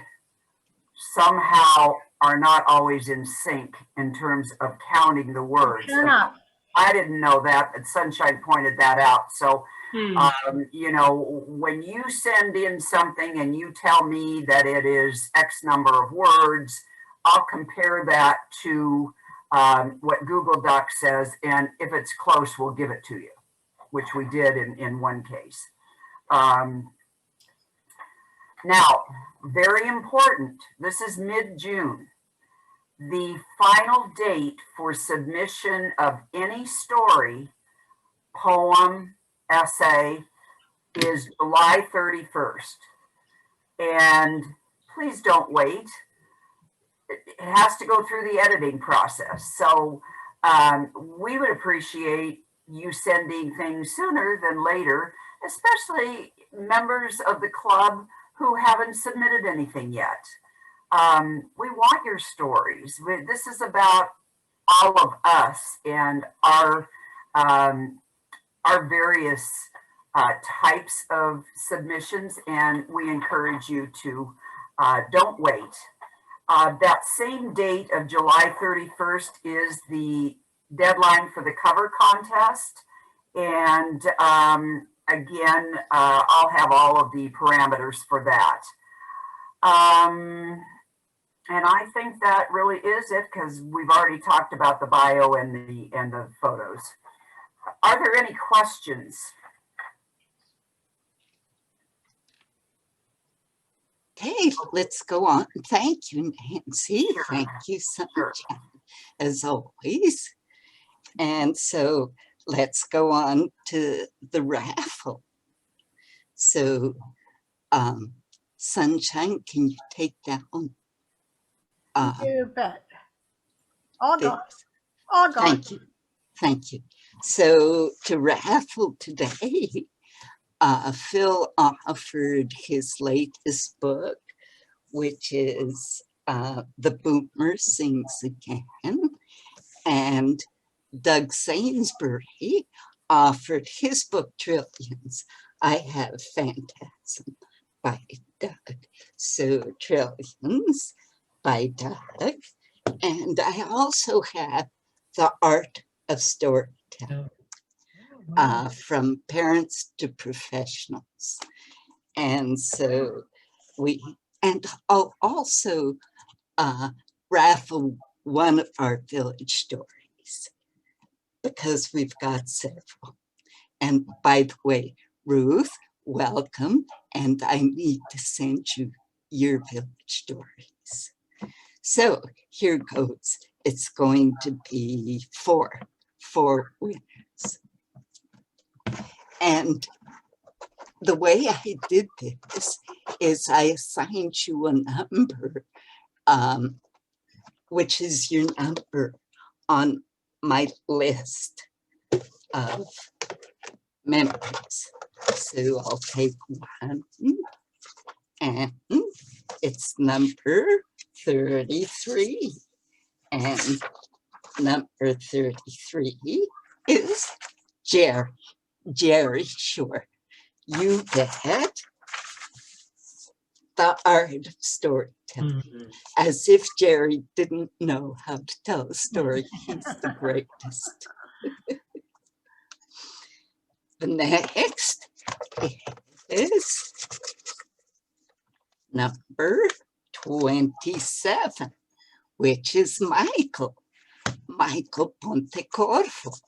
somehow are not always in sync in terms of counting the words. They're not. I didn't know that, but Sunshine pointed that out. So, you know, when you send in something and you tell me that it is X number of words, I'll compare that to what Google Docs says. And if it's close, we'll give it to you, which we did in one case. Now, very important, this is mid-June. The final date for submission of any story, poem, essay is July 31st. And please don't wait. It has to go through the editing process. So we would appreciate you sending things sooner than later, especially members of the club who haven't submitted anything yet. We want your stories. This is about all of us and our various types of submissions, and we encourage you to don't wait. That same date of July 31st is the deadline for the cover contest, and again, I'll have all of the parameters for that. And I think that really is it, because we've already talked about the bio and the photos. Are there any questions? Okay, let's go on. Thank you, Nancy. Sure. Thank you, Sunshine, Sure. as always. And so let's go on to the raffle. So, Sunshine, can you take down? You bet. All this? gone. All gone. Thank you. Thank you. So to raffle today, Phil offered his latest book, which is The Boomer Sings Again. And Doug Sainsbury offered his book Trillions. I have Phantasm by Doug. So Trillions by Doug. And I also have The Art of Storytelling, From Parents to Professionals. And so and also Raffle, one of our village stories, because we've got several. And by the way, Ruth, welcome. And I need to send you your village stories. So here goes. It's going to be four winners. And the way I did this is I assigned you a number, which is your number on my list of members. So I'll take one, and it's number 33. And number 33 is Jerry. Jerry, sure. You get The Art of Storytelling. As if Jerry didn't know how to tell a story. He's the greatest. The next is number 27, which is Michael. Michael Pontecorvo.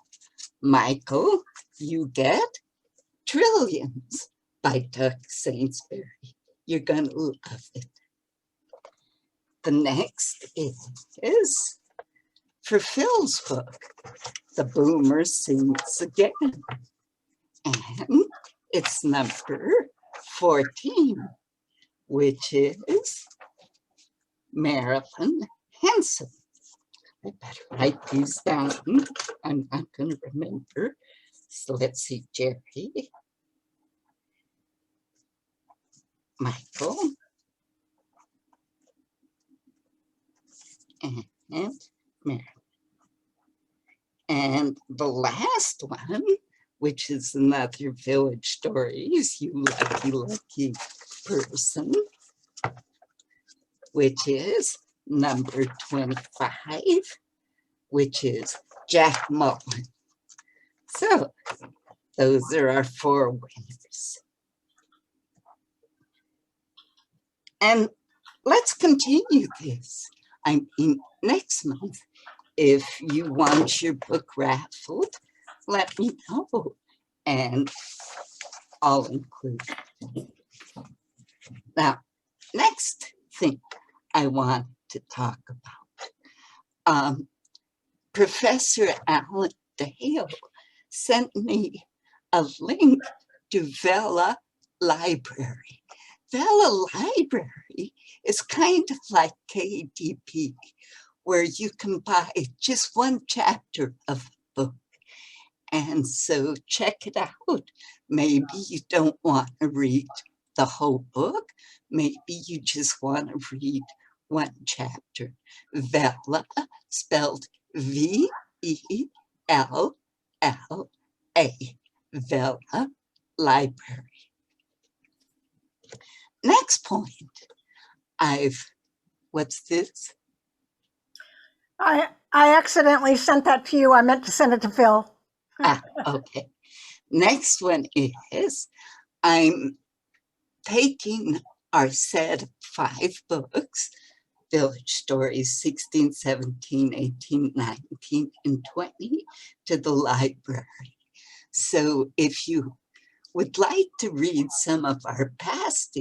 Michael, you get Trillions by Doug Sainsbury. You're going to love it. The next is for Phil's book, The Boomer Sings Again. And it's number 14, which is Marilyn Henson. I better write these down. I'm not going to remember. So let's see, Jerry, Michael, and Mary. And the last one, which is another village stories, you lucky person, which is number 25, which is Jack Mullen. So those are our 4 winners. And let's continue this. I mean, next month, if you want your book raffled, let me know, and I'll include it. Now, next thing I want to talk about. Professor Alan Dale sent me a link to Vela Library. Vela Library is kind of like KDP, where you can buy just one chapter of a book. And so check it out. Maybe you don't want to read the whole book. Maybe you just want to read one chapter. Vela, spelled V-E-L-L-A, Vela Library. Next point, what's this? I accidentally sent that to you. I meant to send it to Phil. Okay. Next one is, I'm taking our set of 5 books, Village Stories 16, 17, 18, 19, and 20, to the library. So if you would like to read some of our past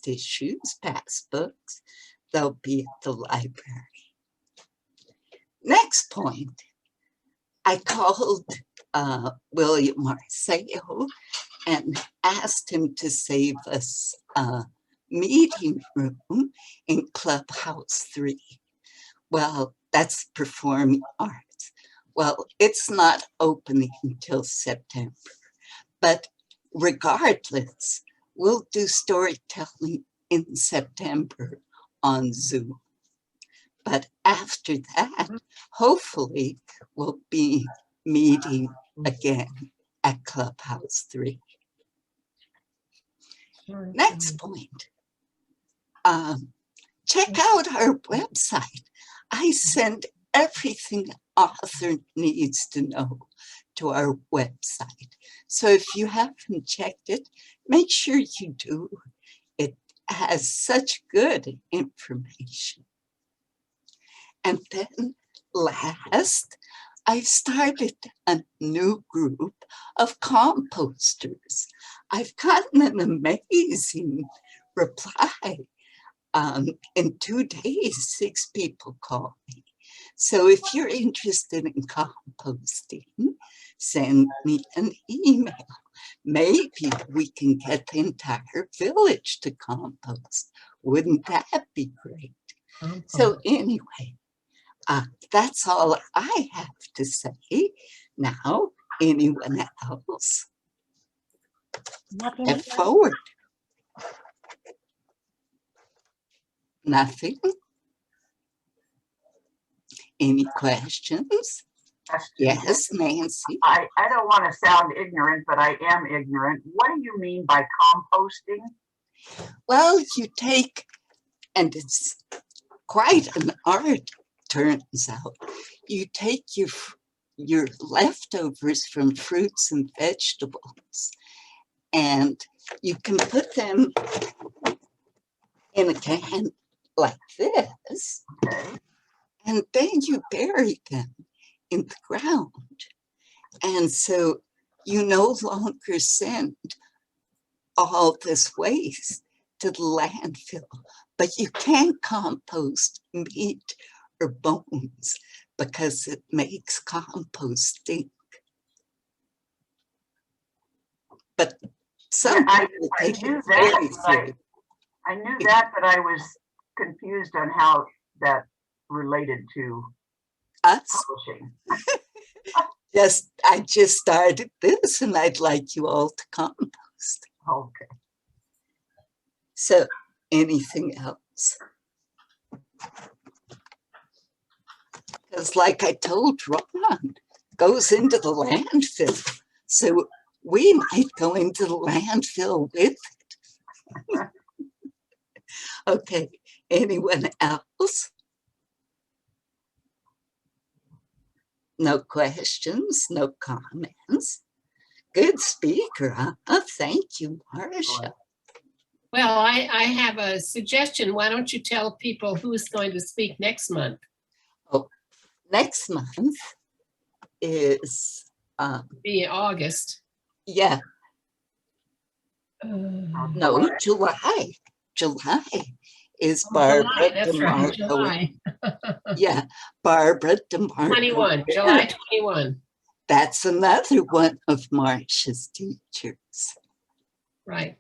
issues, past books, they'll be at the library. Next point, I called William Marceo and asked him to save us a meeting room in Clubhouse 3. Well, that's performing arts. Well, it's not opening until September, but regardless, we'll do storytelling in September on Zoom. But after that, hopefully we'll be meeting again at Clubhouse 3. Next point. Check out our website. I send everything an author needs to know to our website. So if you haven't checked it, make sure you do. It has such good information. And then last, I've started a new group of composters. I've gotten an amazing reply. In 2 days, 6 people called me. So if you're interested in composting, send me an email. Maybe we can get the entire village to compost. Wouldn't that be great? So anyway, that's all I have to say. Now, anyone else? Nothing. Step forward. Nothing? Any questions? Yes, Nancy. I don't want to sound ignorant, but I am ignorant. What do you mean by composting? Well, you take, and it's quite an art, turns out. You take your leftovers from fruits and vegetables, and you can put them in a can like this, and then you bury them in the ground. And so you no longer send all this waste to the landfill, but you can't compost meat or bones because it makes compost stink. But some people take it very seriously. I knew that, but I was confused on how that related to Us? publishing. I just started this and I'd like you all to compost. Okay. So anything else? Because like I told Ron, goes into the landfill. So we might go into the landfill with it. Okay, anyone else? No questions, no comments. Good speaker, huh? Thank you, Marcia. Well, I have a suggestion. Why don't you tell people who's going to speak next month? Oh, next month is Be August. yeah. No, July. July is Barbara That's right, DeMarco. July. Yeah, Barbara DeMarco. 21, July 21. That's another one of Marcia's teachers. Right.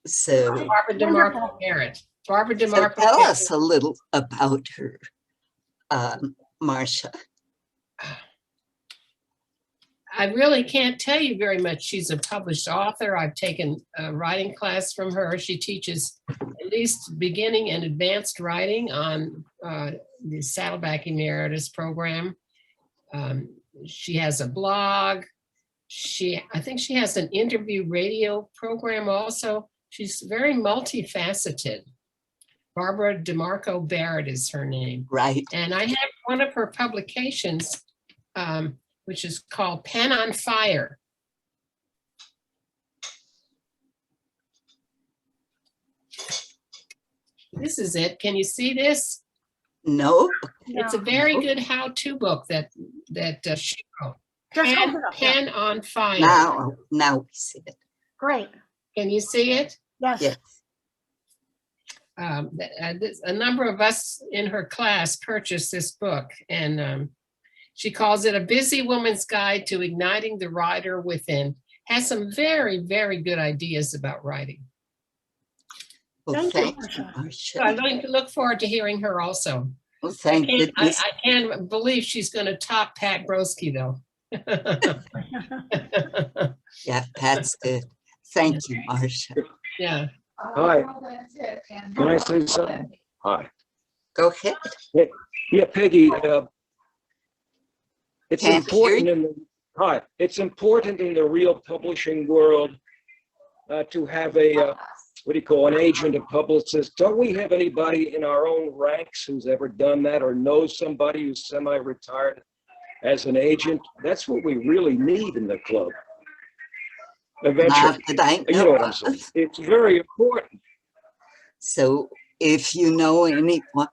So Barbara DeMarco Barrett. Barbara So DeMarco. tell us a little about her, Marcia. I really can't tell you very much. She's a published author. I've taken a writing class from her. She teaches at least beginning and advanced writing on the Saddleback Emeritus program. She has a blog. I think she has an interview radio program also. She's very multifaceted. Barbara DeMarco Barrett is her name. Right. And I have one of her publications, which is called Pen on Fire. This is it. Can you see this? No. It's a very good how-to book that she wrote. Pen on Fire. Now we see it. Great. Can you see it? Yes. Yes. A number of us in her class purchased this book, and she calls it A Busy Woman's Guide to Igniting the Writer Within. Has some very, very good ideas about writing. Well, thank you, So Marcia. I look forward to hearing her also. Well, thank goodness. I can't believe she's going to top Pat Broeske, though. Yeah, Pat's good. Thank you, Marcia. Yeah. Hi. Can I say something? Hi. Go ahead. Yeah, Peggy. It's Can't hear important Hi, it's important in the real publishing world to have a, what do you call, an agent, a publicist. Don't we have anybody in our own ranks who's ever done that or knows somebody who's semi-retired as an agent? That's what we really need in the club. Eventually, Not that I you know know what I'm saying? of. It's very important. So if you know anyone,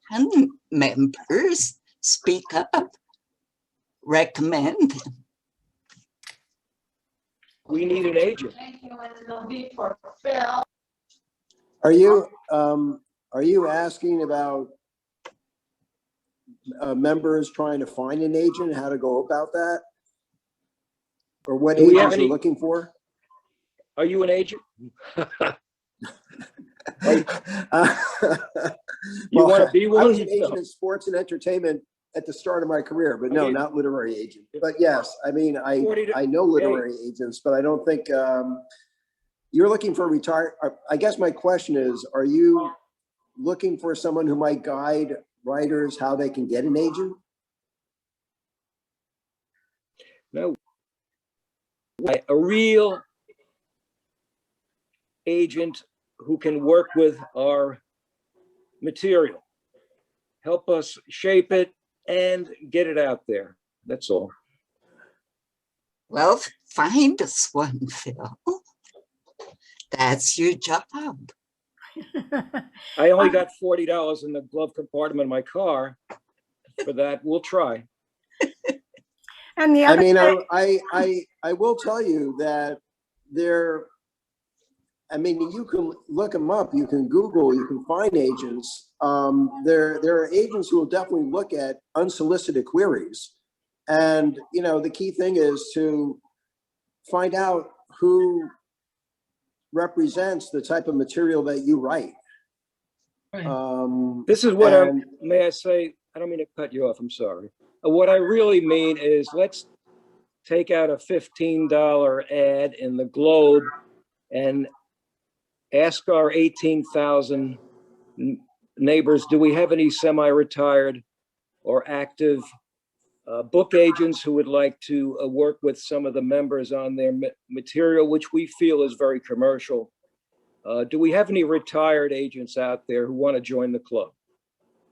members, speak up, recommend them. We need an agent. Thank you, and it'll be for Phil. Are you asking about members trying to find an agent, how to go about that? Or what Do we have agents are any- looking for? Are you an agent? You wanna be one? I was an agent in sports and entertainment at the start of my career, but no, Okay. not literary agent. But yes, I mean, 40 to- I know literary agents, but I don't think you're looking for retired. I guess my question is, are you looking for someone who might guide writers how they can get an agent? No. A real agent who can work with our material, help us shape it and get it out there. That's all. Well, find us one, Phil. That's your job. I only got $40 in the glove compartment of my car. For that, we'll try. And the I other mean, thing, I will tell you that I mean, you can look them up, you can Google, you can find agents. There are agents who will definitely look at unsolicited queries. And, you know, the key thing is to find out who represents the type of material that you write. Right. This is what and- may I say, I don't mean to cut you off, I'm sorry. What I really mean is let's take out a $15 ad in the Globe and ask our 18,000 neighbors, do we have any semi-retired or active book agents who would like to work with some of the members on their material, which we feel is very commercial? Do we have any retired agents out there who want to join the club?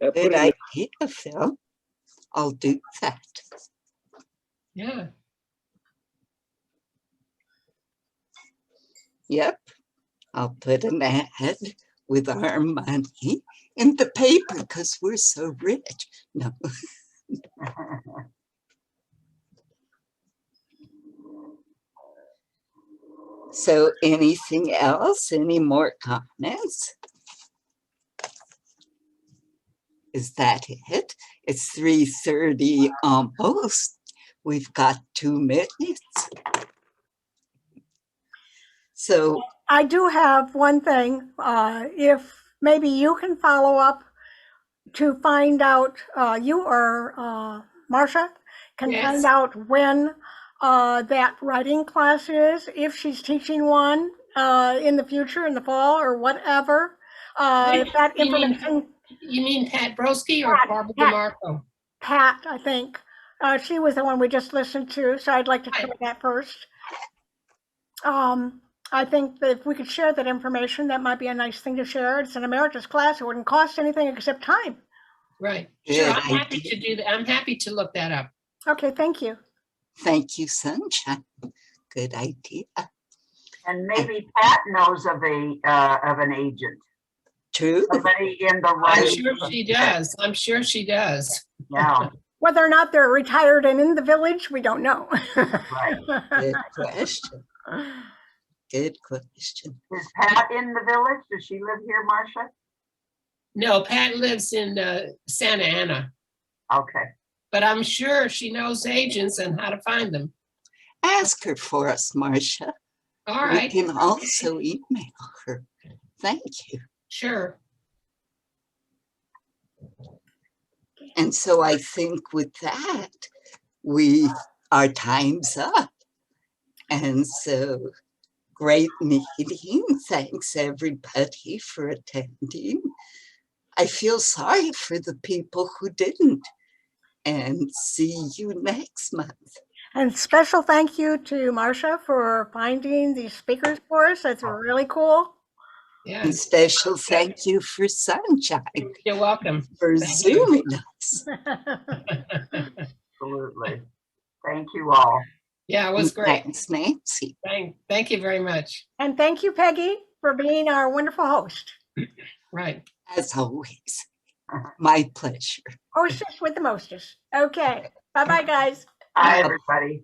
Put Good it in idea, Phil. I'll do that. Yeah. Yep. I'll put an ad with our money in the paper because we're so rich. No. So anything else? Any more comments? Is that it? It's 3:30 almost. We've got 2 minutes. So I do have one thing. If maybe you can follow up to find out, you or Marcia can Yes. find out when that writing class is, if she's teaching one in the future, in the fall or whatever. If that information. You mean Pat Broeske or Pat, Barbara Pat. DeMarco? Pat, I think. She was the one we just listened to, so I'd like to try that first. I think that if we could share that information, that might be a nice thing to share. It's an emeritus class. It wouldn't cost anything except time. Right. Good Sure, I'm happy idea. to do that. I'm happy to look that up. Okay, thank you. thank you, Sunshine. Good idea. And maybe Pat knows of an agent, True. somebody in the I'm writing. sure she does. I'm sure she does. Yeah, Whether or not they're retired and in the village, we don't know. right. Good question. Good question. Is Pat in the village? Does she live here, Marcia? No, Pat lives in Santa Ana, Okay. but I'm sure she knows agents and how to find them. Ask her for us, Marcia. All We right. can also email her. Thank you. Sure. And so I think with that, our time's up. And so great meeting. Thanks everybody for attending. I feel sorry for the people who didn't. And see you next month. And special thank you to Marcia for finding these speakers for us. That's really cool. Yeah, And special thank you for Sunshine you're welcome. for Thank you. Zooming us. Absolutely. Thank you all. Yeah, it was great. Thanks, Nancy. Thank you very much. And thank you, Peggy, for being our wonderful host. Right. As always, my pleasure. Hostess with the mostest. Okay. Bye-bye, guys. Bye, everybody.